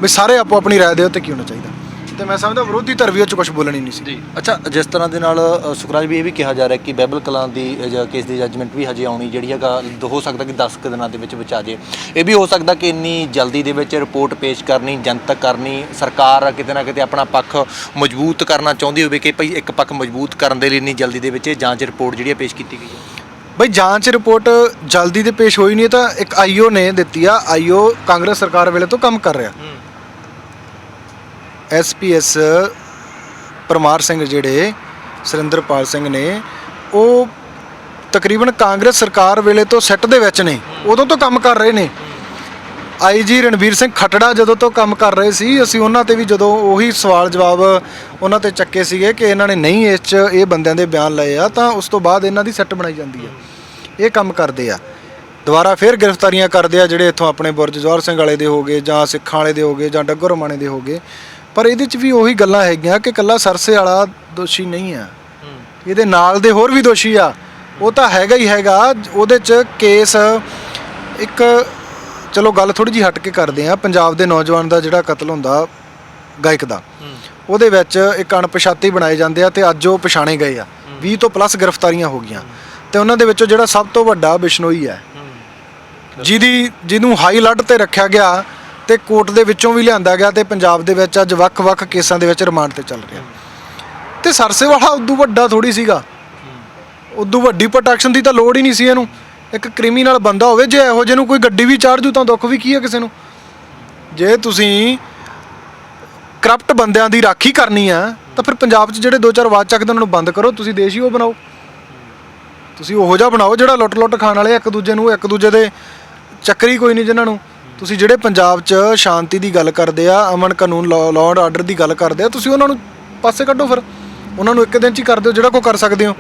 [SPEAKER 1] ਵੀ ਸਾਰੇ ਆਪੋ ਆਪਣੀ ਰਾਏ ਦੇ ਉੱਤੇ ਕੀ ਹੋਣਾ ਚਾਹੀਦਾ। ਤੇ ਮੈਂ ਸਮਝਦਾ ਵਿਰੋਧੀ ਧਿਰ ਵੀ ਉਹ 'ਚ ਕੁਝ ਬੋਲਣੀ ਨਹੀਂ ਸੀ।
[SPEAKER 2] ਜੀ ਅੱਛਾ, ਜਿਸ ਤਰ੍ਹਾਂ ਦੇ ਨਾਲ ਸੁਖਰਾਜ ਵੀ ਇਹ ਵੀ ਕਿਹਾ ਜਾ ਰਿਹਾ ਕਿ ਬਾਈਬਲ ਕਲਾਂ ਦੀ ਕੇਸ ਦੀ ਜੱਜਮੈਂਟ ਵੀ ਹਜੇ ਆਉਣੀ ਜਿਹੜੀ ਹੈਗਾ ਹੋ ਸਕਦਾ ਕਿ 10 ਕੁ ਦਿਨਾਂ ਦੇ ਵਿੱਚ ਆ ਜੇ। ਇਹ ਵੀ ਹੋ ਸਕਦਾ ਕਿ ਇੰਨੀ ਜਲਦੀ ਦੇ ਵਿੱਚ ਰਿਪੋਰਟ ਪੇਸ਼ ਕਰਨੀ, ਜਨਤਕ ਕਰਨੀ, ਸਰਕਾਰ ਕਿਤੇ ਨਾ ਕਿਤੇ ਆਪਣਾ ਪੱਖ ਮਜ਼ਬੂਤ ਕਰਨਾ ਚਾਹੁੰਦੀ ਹੋਵੇ ਕਿ ਭਾਈ ਇੱਕ ਪੱਖ ਮਜ਼ਬੂਤ ਕਰਨ ਦੇ ਲਈ ਇੰਨੀ ਜਲਦੀ ਦੇ ਵਿੱਚ ਇਹ ਜਾਂਚ ਰਿਪੋਰਟ ਜਿਹੜੀ ਪੇਸ਼ ਕੀਤੀ ਗਈ ਹੈ।
[SPEAKER 1] ਬਈ ਜਾਂਚ ਰਿਪੋਰਟ ਜਲਦੀ ਤੇ ਪੇਸ਼ ਹੋਈ ਨਹੀਂ, ਤਾਂ ਇੱਕ ਆਈਓ ਨੇ ਦਿੱਤੀ ਆ। ਆਈਓ ਕਾਂਗਰਸ ਸਰਕਾਰ ਵੇਲੇ ਤੋਂ ਕੰਮ ਕਰ ਰਿਹਾ। SPS ਪਰਮਾਰ ਸਿੰਘ ਜਿਹੜੇ ਸੁਰਿੰਦਰਪਾਲ ਸਿੰਘ ਨੇ, ਉਹ ਤਕਰੀਬਨ ਕਾਂਗਰਸ ਸਰਕਾਰ ਵੇਲੇ ਤੋਂ ਸੈੱਟ ਦੇ ਵਿੱਚ ਨੇ, ਉਦੋਂ ਤੋਂ ਕੰਮ ਕਰ ਰਹੇ ਨੇ। IG ਰਣਵੀਰ ਸਿੰਘ ਖੱਟੜਾ ਜਦੋਂ ਤੋਂ ਕੰਮ ਕਰ ਰਹੇ ਸੀ, ਅਸੀਂ ਉਹਨਾਂ ਤੇ ਵੀ ਜਦੋਂ ਉਹੀ ਸਵਾਲ ਜਵਾਬ ਉਹਨਾਂ ਤੇ ਚੱਕੇ ਸੀਗੇ ਕਿ ਇਹਨਾਂ ਨੇ ਨਹੀਂ ਇਸ 'ਚ ਇਹ ਬੰਦਿਆਂ ਦੇ ਬਿਆਨ ਲਏ ਆ, ਤਾਂ ਉਸ ਤੋਂ ਬਾਅਦ ਇਹਨਾਂ ਦੀ ਸੈੱਟ ਬਣਾਈ ਜਾਂਦੀ ਆ। ਇਹ ਕੰਮ ਕਰਦੇ ਆ, ਦੁਬਾਰਾ ਫਿਰ ਗ੍ਰਿਫਤਾਰੀਆਂ ਕਰਦੇ ਆ, ਜਿਹੜੇ ਇੱਥੋਂ ਆਪਣੇ ਬੁਰਜ ਜਵਾਹਰ ਸਿੰਘ ਵਾਲੇ ਦੇ ਹੋ ਗਏ, ਜਾਂ ਸਿੱਖਾਂ ਵਾਲੇ ਦੇ ਹੋ ਗਏ, ਜਾਂ ਡੱਗਰ ਰਮਾਣੇ ਦੇ ਹੋ ਗਏ। ਪਰ ਇਹਦੇ 'ਚ ਵੀ ਉਹੀ ਗੱਲਾਂ ਹੈਗੀਆਂ ਕਿ ਇਕੱਲਾ ਸਰਸੇ ਵਾਲਾ ਦੋਸ਼ੀ ਨਹੀਂ ਆ, ਇਹਦੇ ਨਾਲ ਦੇ ਹੋਰ ਵੀ ਦੋਸ਼ੀ ਆ। ਉਹ ਤਾਂ ਹੈਗਾ ਹੀ ਹੈਗਾ। ਉਹਦੇ 'ਚ ਕੇਸ ਇੱਕ, ਚਲੋ ਗੱਲ ਥੋੜ੍ਹੀ ਜਿਹੀ ਹਟ ਕੇ ਕਰਦੇ ਆ, ਪੰਜਾਬ ਦੇ ਨੌਜਵਾਨ ਦਾ ਜਿਹੜਾ ਕਤਲ ਹੁੰਦਾ ਗਾਇਕ ਦਾ, ਉਹਦੇ ਵਿੱਚ ਇੱਕ ਅਣਪਛਾਤੇ ਬਣਾਏ ਜਾਂਦੇ ਆ, ਤੇ ਅੱਜ ਉਹ ਪਛਾਣੇ ਗਏ ਆ। 20 ਤੋਂ ਪਲੱਸ ਗ੍ਰਿਫਤਾਰੀਆਂ ਹੋ ਗਈਆਂ, ਤੇ ਉਹਨਾਂ ਦੇ ਵਿੱਚੋਂ ਜਿਹੜਾ ਸਭ ਤੋਂ ਵੱਡਾ ਬਿਸ਼ਨੋਈ ਹੈ, ਜਿਹਨੂੰ ਹਾਈ ਅਲਰਟ ਤੇ ਰੱਖਿਆ ਗਿਆ ਤੇ ਕੋਰਟ ਦੇ ਵਿੱਚੋਂ ਵੀ ਲਿਆਂਦਾ ਗਿਆ, ਤੇ ਪੰਜਾਬ ਦੇ ਵਿੱਚ ਅੱਜ ਵੱਖ-ਵੱਖ ਕੇਸਾਂ ਦੇ ਵਿੱਚ ਰਿਮਾਂਡ ਤੇ ਚੱਲ ਰਿਹਾ। ਤੇ ਸਰਸੇ ਵਾਲਾ ਉਦੋਂ ਵੱਡਾ ਥੋੜੀ ਸੀਗਾ, ਉਦੋਂ ਵੱਡੀ ਪ੍ਰੋਟੈਕਸ਼ਨ ਦੀ ਤਾਂ ਲੋੜ ਹੀ ਨਹੀਂ ਸੀ ਇਹਨੂੰ। ਇੱਕ ਕ੍ਰਿਮੀਨਲ ਬੰਦਾ ਹੋਵੇ, ਜੇ ਇਹੋ ਜਿਹੇ ਨੂੰ ਕੋਈ ਗੱਡੀ ਵੀ ਚਾੜ ਜੂ ਤਾਂ ਦੁੱਖ ਵੀ ਕੀ ਹੈ ਕਿਸੇ ਨੂੰ। ਜੇ ਤੁਸੀਂ ਕਰਪਟ ਬੰਦਿਆਂ ਦੀ ਰਾਖੀ ਕਰਨੀ ਆ, ਤਾਂ ਫਿਰ ਪੰਜਾਬ 'ਚ ਜਿਹੜੇ 2-4 ਆਵਾਜ਼ ਚੱਕਦੇ ਉਹਨਾਂ ਨੂੰ ਬੰਦ ਕਰੋ। ਤੁਸੀਂ ਦੇਸ਼ ਹੀ ਉਹ ਬਣਾਓ, ਤੁਸੀਂ ਉਹੋ ਜਿਹਾ ਬਣਾਓ ਜਿਹੜਾ ਲੁੱਟ ਖਾਣ ਵਾਲੇ ਇੱਕ ਦੂਜੇ ਦੇ ਚੱਕਰੀ ਕੋਈ ਨਹੀਂ ਜਿਨ੍ਹਾਂ ਨੂੰ। ਤੁਸੀਂ ਜਿਹੜੇ ਪੰਜਾਬ 'ਚ ਸ਼ਾਂਤੀ ਦੀ ਗੱਲ ਕਰਦੇ ਆ, ਅਮਨ ਕਾਨੂੰਨ, ਲਾਅ ਐਂਡ ਆਰਡਰ ਦੀ ਗੱਲ ਕਰਦੇ ਆ, ਤੁਸੀਂ ਉਹਨਾਂ ਨੂੰ ਪਾਸੇ ਕੱਢੋ। ਫਿਰ ਉਹਨਾਂ ਨੂੰ ਇੱਕ ਦਿਨ 'ਚ ਹੀ ਕਰ ਦਿਓ ਜਿਹੜਾ ਕੋਈ ਕਰ ਸਕਦੇ ਹੋ।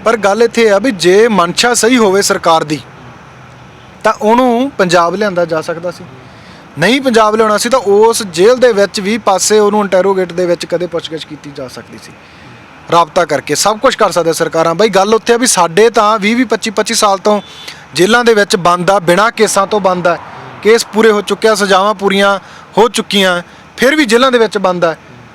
[SPEAKER 1] ਪਰ ਗੱਲ ਇੱਥੇ ਆ ਵੀ ਜੇ ਮਨਸ਼ਾ ਸਹੀ ਹੋਵੇ ਸਰਕਾਰ ਦੀ, ਤਾਂ ਉਹਨੂੰ ਪੰਜਾਬ ਲਿਆਂਦਾ ਜਾ ਸਕਦਾ ਸੀ। ਨਹੀਂ ਪੰਜਾਬ ਲਿਆਉਣਾ ਸੀ ਤਾਂ ਉਸ ਜੇਲ੍ਹ ਦੇ ਵਿੱਚ ਵੀ ਪਾਸੇ ਉਹਨੂੰ ਇੰਟੈਰੋਗੇਟ ਦੇ ਵਿੱਚ ਕਦੇ ਪੁੱਛਗਿੱਛ ਕੀਤੀ ਜਾ ਸਕਦੀ ਸੀ। ਰਾਬਤਾ ਕਰਕੇ ਸਭ ਕੁਝ ਕਰ ਸਕਦੇ ਸਰਕਾਰਾਂ। ਬਈ ਗੱਲ ਉੱਥੇ ਆ ਵੀ ਸਾਡੇ ਤਾਂ 20-25 ਸਾਲ ਤੋਂ ਜੇਲ੍ਹਾਂ ਦੇ ਵਿੱਚ ਬੰਦ ਆ, ਬਿਨਾਂ ਕੇਸਾਂ ਤੋਂ ਬੰਦ ਆ। ਕੇਸ ਪੂਰੇ ਹੋ ਚੁੱਕਿਆ, ਸਜ਼ਾਵਾਂ ਪੂਰੀਆਂ ਹੋ ਚੁੱਕੀਆਂ, ਫਿਰ ਵੀ ਜੇਲ੍ਹਾਂ ਦੇ ਵਿੱਚ ਬੰਦ ਆ।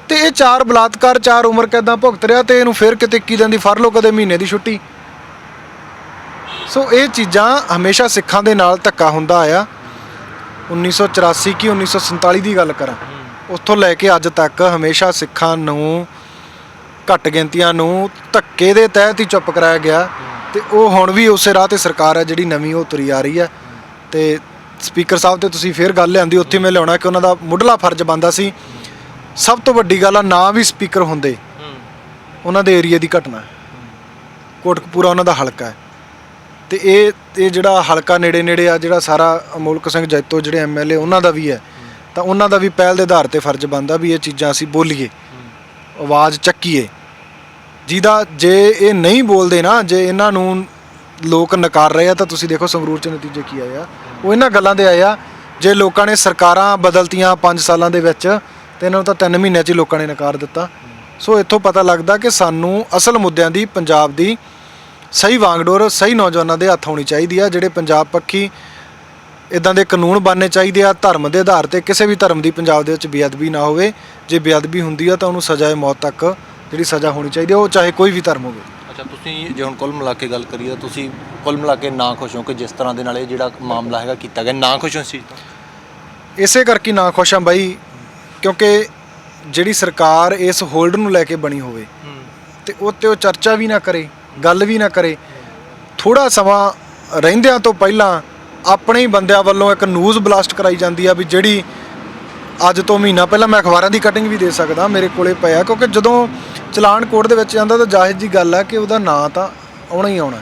[SPEAKER 1] ਤੇ ਇਹ 4 ਬਲਾਤਕਾਰ, 4 ਉਮਰ ਕੈਦਾਂ ਭੁਗਤ ਰਿਹਾ, ਤੇ ਇਹਨੂੰ ਫਿਰ ਕਿਤੇ 21 ਦਿਨ ਦੀ ਫੜ ਲਓ, ਕਦੇ ਮਹੀਨੇ ਦੀ ਛੁੱਟੀ। ਸੋ ਇਹ ਚੀਜ਼ਾਂ ਹਮੇਸ਼ਾ ਸਿੱਖਾਂ ਦੇ ਨਾਲ ਧੱਕਾ ਹੁੰਦਾ ਆਇਆ। 1984 ਕੀ 1947 ਦੀ ਗੱਲ ਕਰਾਂ, ਉੱਥੋਂ ਲੈ ਕੇ ਅੱਜ ਤੱਕ ਹਮੇਸ਼ਾ ਸਿੱਖਾਂ ਨੂੰ, ਘੱਟ ਗਿਣਤੀਆਂ ਨੂੰ ਧੱਕੇ ਦੇ ਤਹਿਤ ਹੀ ਚੁੱਪ ਕਰਾਇਆ ਗਿਆ। ਤੇ ਉਹ ਹੁਣ ਵੀ ਉਸੇ ਰਾਹ ਤੇ ਸਰਕਾਰ ਹੈ ਜਿਹੜੀ ਨਵੀਂ ਉਹ ਤੁਰੀ ਆ ਰਹੀ ਹੈ। ਤੇ ਸਪੀਕਰ ਸਾਹਿਬ ਤੇ ਤੁਸੀਂ ਫਿਰ ਗੱਲ ਲਿਆਂਦੀ, ਉੱਥੇ ਮੈਂ ਲਿਆਉਣਾ ਕਿ ਉਹਨਾਂ ਦਾ ਮੁੱਢਲਾ ਫਰਜ਼ ਬਣਦਾ ਸੀ। ਸਭ ਤੋਂ ਵੱਡੀ ਗੱਲ ਆ, ਨਾ ਵੀ ਸਪੀਕਰ ਹੁੰਦੇ, ਉਹਨਾਂ ਦੇ ਏਰੀਏ ਦੀ ਘਟਨਾ, ਕੋਟਕਪੂਰਾ ਉਹਨਾਂ ਦਾ ਹਲਕਾ ਹੈ, ਤੇ ਇਹ ਜਿਹੜਾ ਹਲਕਾ ਨੇੜੇ ਆ, ਜਿਹੜਾ ਸਾਰਾ ਅਮੋਲਕ ਸਿੰਘ ਜੈਤੋ ਜਿਹੜੇ MLA ਉਹਨਾਂ ਦਾ ਵੀ ਹੈ, ਤਾਂ ਉਹਨਾਂ ਦਾ ਵੀ ਪਹਿਲ ਦੇ ਆਧਾਰ ਤੇ ਫਰਜ਼ ਬਣਦਾ ਵੀ ਇਹ ਚੀਜ਼ਾਂ ਅਸੀਂ ਬੋਲੀਏ, ਆਵਾਜ਼ ਚੱਕੀਏ। ਜਿਹਦਾ ਜੇ ਇਹ ਨਹੀਂ ਬੋਲਦੇ ਨਾ, ਜੇ ਇਹਨਾਂ ਨੂੰ ਲੋਕ ਨਕਾਰ ਰਹੇ ਆ, ਤਾਂ ਤੁਸੀਂ ਦੇਖੋ ਸੰਗਰੂਰ 'ਚ ਨਤੀਜੇ ਕੀ ਆਏ ਆ। ਉਹ ਇਹਨਾਂ ਗੱਲਾਂ ਦੇ ਆਏ ਆ। ਜੇ ਲੋਕਾਂ ਨੇ ਸਰਕਾਰਾਂ ਬਦਲਤੀਆਂ 5 ਸਾਲਾਂ ਦੇ ਵਿੱਚ, ਤੇ ਇਹਨਾਂ ਨੂੰ ਤਾਂ 3 ਮਹੀਨਿਆਂ 'ਚ ਹੀ ਲੋਕਾਂ ਨੇ ਨਕਾਰ ਦਿੱਤਾ। ਸੋ ਇੱਥੋਂ ਪਤਾ ਲੱਗਦਾ ਕਿ ਸਾਨੂੰ ਅਸਲ ਮੁੱਦਿਆਂ ਦੀ, ਪੰਜਾਬ ਦੀ ਸਹੀ ਵਾਂਗਡੋਰ ਸਹੀ ਨੌਜਵਾਨਾਂ ਦੇ ਹੱਥ ਹੋਣੀ ਚਾਹੀਦੀ ਆ, ਜਿਹੜੇ ਪੰਜਾਬ ਪੱਖੀ ਇੱਦਾਂ ਦੇ ਕਾਨੂੰਨ ਬਣਨੇ ਚਾਹੀਦੇ ਆ। ਧਰਮ ਦੇ ਆਧਾਰ ਤੇ ਕਿਸੇ ਵੀ ਧਰਮ ਦੀ ਪੰਜਾਬ ਦੇ ਵਿੱਚ ਬੇਅਦਬੀ ਨਾ ਹੋਵੇ। ਜੇ ਬੇਅਦਬੀ ਹੁੰਦੀ ਆ ਤਾਂ ਉਹਨੂੰ ਸਜ਼ਾਏ ਮੌਤ ਤੱਕ ਜਿਹੜੀ ਸਜ਼ਾ ਹੋਣੀ ਚਾਹੀਦੀ ਆ, ਉਹ ਚਾਹੇ ਕੋਈ ਵੀ ਧਰਮ ਹੋਵੇ।
[SPEAKER 2] ਅੱਛਾ, ਤੁਸੀਂ ਜੇ ਹੁਣ ਕੁੱਲ ਮਿਲਾ ਕੇ ਗੱਲ ਕਰੀਏ, ਤੁਸੀਂ ਕੁੱਲ ਮਿਲਾ ਕੇ ਨਾ ਖੁਸ਼ ਹੋ ਕਿ ਜਿਸ ਤਰ੍ਹਾਂ ਦੇ ਨਾਲ ਇਹ ਜਿਹੜਾ ਮਾਮਲਾ ਹੈਗਾ ਕੀਤਾ ਗਿਆ, ਨਾ ਖੁਸ਼ ਹੋ ਇਸ ਚੀਜ਼ ਤੋਂ?
[SPEAKER 1] ਇਸੇ ਕਰਕੇ ਨਾ ਖੁਸ਼ ਹਾਂ ਬਾਈ, ਕਿਉਂਕਿ ਜਿਹੜੀ ਸਰਕਾਰ ਇਸ ਹੋਲਡ ਨੂੰ ਲੈ ਕੇ ਬਣੀ ਹੋਵੇ, ਤੇ ਉਹ ਚਰਚਾ ਵੀ ਨਾ ਕਰੇ, ਗੱਲ ਵੀ ਨਾ ਕਰੇ। ਥੋੜ੍ਹਾ ਸਮਾਂ ਰਹਿੰਦਿਆਂ ਤੋਂ ਪਹਿਲਾਂ ਆਪਣੇ ਹੀ ਬੰਦਿਆਂ ਵੱਲੋਂ ਇੱਕ ਨਿਊਜ਼ ਬਲਾਸਟ ਕਰਾਈ ਜਾਂਦੀ ਆ ਵੀ ਜਿਹੜੀ ਅੱਜ ਤੋਂ ਮਹੀਨਾ ਪਹਿਲਾਂ, ਮੈਂ ਅਖਬਾਰਾਂ ਦੀ ਕਟਿੰਗ ਵੀ ਦੇ ਸਕਦਾ, ਮੇਰੇ ਕੋਲੇ ਪਿਆ, ਕਿਉਂਕਿ ਜਦੋਂ ਚਲਾਨ ਕੋਰਟ ਦੇ ਵਿੱਚ ਜਾਂਦਾ ਤਾਂ ਜ਼ਾਹਿਰ ਜੀ ਗੱਲ ਆ ਕਿ ਉਹਦਾ ਨਾਂ ਤਾਂ ਆਉਣਾ ਹੀ ਆਉਣਾ,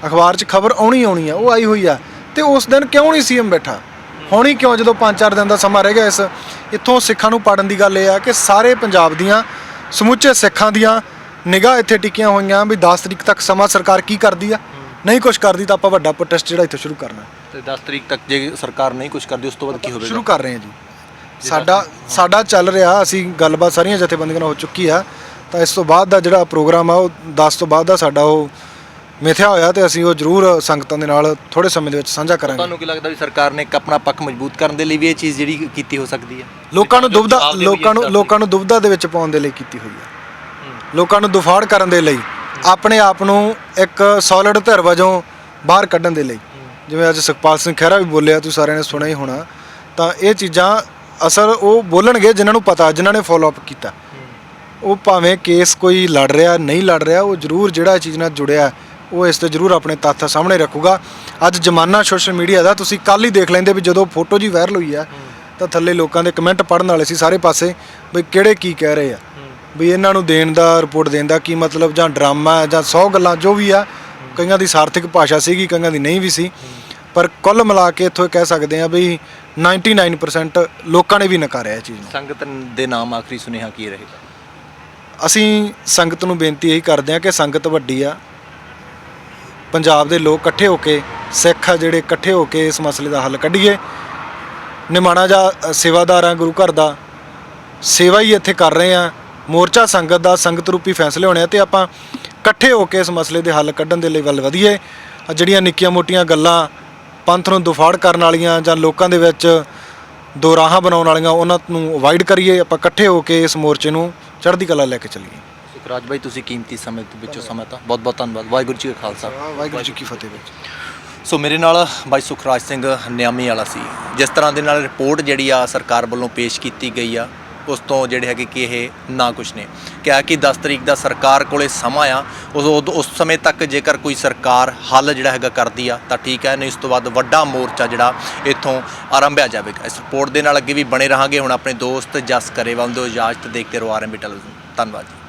[SPEAKER 1] ਅਖਬਾਰ 'ਚ ਖਬਰ ਆਉਣੀ ਆ, ਉਹ ਆਈ ਹੋਈ ਆ। ਤੇ ਉਸ ਦਿਨ ਕਿਉਂ ਨਹੀਂ CM ਬੈਠਾ? ਹੋਣੀ ਕਿਉਂ, ਜਦੋਂ 5-4 ਦਿਨ ਦਾ ਸਮਾਂ ਰਹਿ ਗਿਆ। ਇੱਥੋਂ ਸਿੱਖਾਂ ਨੂੰ ਪੜਨ ਦੀ ਗੱਲ ਇਹ ਆ ਕਿ ਸਾਰੇ ਪੰਜਾਬ ਦੀਆਂ, ਸਮੁੱਚੇ ਸਿੱਖਾਂ ਦੀਆਂ ਨਿਗਾਹ ਇੱਥੇ ਟਿਕੀਆਂ ਹੋਈਆਂ ਵੀ 10 ਤਰੀਕ ਤੱਕ ਸਮਾਂ ਸਰਕਾਰ ਕੀ ਕਰਦੀ ਆ। ਨਹੀਂ ਕੁਛ ਕਰਦੀ ਤਾਂ ਆਪਾਂ ਵੱਡਾ ਪ੍ਰੋਟੈਸਟ ਜਿਹੜਾ ਇੱਥੇ ਸ਼ੁਰੂ ਕਰਨਾ।
[SPEAKER 2] ਤੇ 10 ਤਰੀਕ ਤੱਕ ਜੇ ਸਰਕਾਰ ਨਹੀਂ ਕੁਛ ਕਰਦੀ, ਉਸ ਤੋਂ ਬਾਅਦ ਕੀ ਹੋਵੇਗਾ?
[SPEAKER 1] ਸ਼ੁਰੂ ਕਰ ਰਹੇ ਹਾਂ ਜੀ, ਸਾਡਾ ਚੱਲ ਰਿਹਾ। ਅਸੀਂ ਗੱਲਬਾਤ ਸਾਰੀਆਂ ਜਥੇਬੰਦੀਆਂ ਨਾਲ ਹੋ ਚੁੱਕੀ ਆ, ਤਾਂ ਇਸ ਤੋਂ ਬਾਅਦ ਦਾ ਜਿਹੜਾ ਪ੍ਰੋਗਰਾਮ ਆ ਉਹ 10 ਤੋਂ ਬਾਅਦ ਦਾ ਸਾਡਾ ਉਹ ਮਿਥਿਆ ਹੋਇਆ ਤੇ ਅਸੀਂ ਉਹ ਜ਼ਰੂਰ ਸੰਗਤਾਂ ਦੇ ਨਾਲ ਥੋੜੇ ਸਮੇਂ ਦੇ ਵਿੱਚ ਸਾਂਝਾ ਕਰਾਂਗੇ।
[SPEAKER 2] ਤੁਹਾਨੂੰ ਕੀ ਲੱਗਦਾ ਵੀ ਸਰਕਾਰ ਨੇ ਇੱਕ ਆਪਣਾ ਪੱਖ ਮਜ਼ਬੂਤ ਕਰਨ ਦੇ ਲਈ ਵੀ ਇਹ ਚੀਜ਼ ਜਿਹੜੀ ਕੀਤੀ ਹੋ ਸਕਦੀ ਹੈ?
[SPEAKER 1] ਲੋਕਾਂ ਨੂੰ ਲੋਕਾਂ ਨੂੰ ਦੁਬਿਧਾ ਦੇ ਵਿੱਚ ਪਾਉਣ ਦੇ ਲਈ ਕੀਤੀ ਹੋਈ ਹੈ। ਲੋਕਾਂ ਨੂੰ ਦੁਫਾੜ ਕਰਨ ਦੇ ਲਈ, ਆਪਣੇ ਆਪ ਨੂੰ ਇੱਕ ਸੋਲਿਡ ਧਿਰ ਵਜੋਂ ਬਾਹਰ ਕੱਢਣ ਦੇ ਲਈ। ਜਿਵੇਂ ਅੱਜ ਸੁਖਪਾਲ ਸਿੰਘ ਖਹਿਰਾ ਵੀ ਬੋਲਿਆ, ਤੁਸੀਂ ਸਾਰਿਆਂ ਨੇ ਸੁਣਿਆ ਹੀ ਹੋਣਾ। ਤਾਂ ਇਹ ਚੀਜ਼ਾਂ ਅਸਲ ਉਹ ਬੋਲਣਗੇ ਜਿਨ੍ਹਾਂ ਨੂੰ ਪਤਾ, ਜਿਨ੍ਹਾਂ ਨੇ ਫੋਲੋ ਅਪ ਕੀਤਾ। ਉਹ ਭਾਵੇਂ ਕੇਸ ਕੋਈ ਲੜ ਰਿਹਾ ਨਹੀਂ ਲੜ ਰਿਹਾ, ਉਹ ਜ਼ਰੂਰ ਜਿਹੜਾ ਚੀਜ਼ ਨਾਲ ਜੁੜਿਆ ਉਹ ਇਸ ਤੇ ਜ਼ਰੂਰ ਆਪਣੇ ਤੱਥ ਸਾਹਮਣੇ ਰੱਖੂਗਾ। ਅੱਜ ਜ਼ਮਾਨਾ ਸੋਸ਼ਲ ਮੀਡੀਆ ਦਾ, ਤੁਸੀਂ ਕੱਲ੍ਹ ਹੀ ਦੇਖ ਲੈਂਦੇ ਵੀ ਜਦੋਂ ਫੋਟੋ ਜੀ ਵਾਇਰਲ ਹੋਈ ਆ ਤਾਂ ਥੱਲੇ ਲੋਕਾਂ ਦੇ ਕਮੈਂਟ ਪੜ੍ਹਨ ਵਾਲੇ ਸੀ ਸਾਰੇ ਪਾਸੇ ਵੀ ਕਿਹੜੇ ਕੀ ਕਹਿ ਰਹੇ ਆ, ਵੀ ਇਹਨਾਂ ਨੂੰ ਦੇਣ ਦਾ, ਰਿਪੋਰਟ ਦੇਣ ਦਾ ਕੀ ਮਤਲਬ, ਜਾਂ ਡਰਾਮਾ ਹੈ ਜਾਂ 100 ਗੱਲਾਂ ਜੋ ਵੀ ਆ। ਕਈਆਂ ਦੀ ਸਾਰਥਿਕ ਭਾਸ਼ਾ ਸੀਗੀ, ਕਈਆਂ ਦੀ ਨਹੀਂ ਵੀ ਸੀ, ਪਰ ਕੁੱਲ ਮਿਲਾ ਕੇ ਇੱਥੋਂ ਇਹ ਕਹਿ ਸਕਦੇ ਆ ਵੀ 99% ਲੋਕਾਂ ਨੇ ਵੀ ਨਕਾਰਿਆ ਇਹ ਚੀਜ਼ ਨੂੰ।
[SPEAKER 2] ਸੰਗਤ ਦੇ ਨਾਮ ਆਖਰੀ ਸੁਨੇਹਾ ਕੀ ਰਹੇਗਾ?
[SPEAKER 1] ਅਸੀਂ ਸੰਗਤ ਨੂੰ ਬੇਨਤੀ ਇਹੀ ਕਰਦੇ ਹਾਂ ਕਿ ਸੰਗਤ ਵੱਡੀ ਆ, ਪੰਜਾਬ ਦੇ ਲੋਕ ਇਕੱਠੇ ਹੋ ਕੇ, ਸਿੱਖ ਆ ਜਿਹੜੇ ਇਕੱਠੇ ਹੋ ਕੇ ਇਸ ਮਸਲੇ ਦਾ ਹੱਲ ਕੱਢੀਏ। ਨਿਮਾਣਾ ਜਾ ਸੇਵਾਦਾਰ ਆ, ਗੁਰੂ ਘਰ ਦਾ ਸੇਵਾ ਹੀ ਇੱਥੇ ਕਰ ਰਹੇ ਆ। ਮੋਰਚਾ ਸੰਗਤ ਦਾ, ਸੰਗਤ ਰੂਪੀ ਫੈਸਲੇ ਹੋਣੇ ਆ ਤੇ ਆਪਾਂ ਇਕੱਠੇ ਹੋ ਕੇ ਇਸ ਮਸਲੇ ਦੇ ਹੱਲ ਕੱਢਣ ਦੇ ਲਈ ਵੱਲ ਵਧੀਏ। ਜਿਹੜੀਆਂ ਨਿੱਕੀਆਂ ਮੋਟੀਆਂ ਗੱਲਾਂ ਪੰਥ ਨੂੰ ਦੁਫਾੜ ਕਰਨ ਵਾਲੀਆਂ ਜਾਂ ਲੋਕਾਂ ਦੇ ਵਿੱਚ ਦੋ ਰਾਹਾਂ ਬਣਾਉਣ ਵਾਲੀਆਂ, ਉਹਨਾਂ ਨੂੰ ਅਵਾਇਡ ਕਰੀਏ। ਆਪਾਂ ਇਕੱਠੇ ਹੋ ਕੇ ਇਸ ਮੋਰਚੇ ਨੂੰ ਚੜ੍ਹਦੀ ਕਲਾ ਲੈ ਕੇ ਚੱਲੀਏ।
[SPEAKER 2] ਸੁਖਰਾਜ ਬਾਈ, ਤੁਸੀਂ ਕੀਮਤੀ ਸਮੇਂ ਦੇ ਵਿੱਚੋਂ ਸਮਾਂ ਤਾਂ ਬਹੁਤ ਬਹੁਤ ਧੰਨਵਾਦ। ਵਾਹਿਗੁਰੂ ਜੀ ਕਾ ਖਾਲਸਾ,
[SPEAKER 1] ਵਾਹਿਗੁਰੂ ਜੀ ਕੀ ਫਤਿਹ ਵਿੱਚ।
[SPEAKER 2] ਸੋ ਮੇਰੇ ਨਾਲ ਬਾਈ ਸੁਖਰਾਜ ਸਿੰਘ ਨਿਆਮੀ ਵਾਲਾ ਸੀ। ਜਿਸ ਤਰ੍ਹਾਂ ਦੇ ਨਾਲ ਰਿਪੋਰਟ ਜਿਹੜੀ ਆ ਸਰਕਾਰ ਵੱਲੋਂ ਪੇਸ਼ ਕੀਤੀ ਗਈ ਆ, ਉਸ ਤੋਂ ਜਿਹੜੇ ਹੈਗੇ ਕਿ ਇਹ ਨਾ ਕੁਛ ਨੇ ਕਿਹਾ ਕਿ 10 ਤਰੀਕ ਦਾ ਸਰਕਾਰ ਕੋਲੇ ਸਮਾਂ ਆ। ਉਸ ਸਮੇਂ ਤੱਕ ਜੇਕਰ ਕੋਈ ਸਰਕਾਰ ਹੱਲ ਜਿਹੜਾ ਹੈਗਾ ਕਰਦੀ ਆ ਤਾਂ ਠੀਕ ਹੈ, ਨਹੀਂ ਉਸ ਤੋਂ ਬਾਅਦ ਵੱਡਾ ਮੋਰਚਾ ਜਿਹੜਾ ਇੱਥੋਂ ਆਰੰਭਿਆ ਜਾਵੇਗਾ। ਇਸ ਰਿਪੋਰਟ ਦੇ ਨਾਲ ਅੱਗੇ ਵੀ ਬਣੇ ਰਹਾਂਗੇ। ਹੁਣ ਆਪਣੇ ਦੋਸਤ ਜਸ ਕਰੇਵਾਲ ਦਿਓ ਇਜਾਜ਼ਤ, ਦੇਖਦੇ ਰਹੋ RMB ਟੈਲੀਵਿਜ਼ਨ। ਧੰਨਵਾਦ ਜੀ।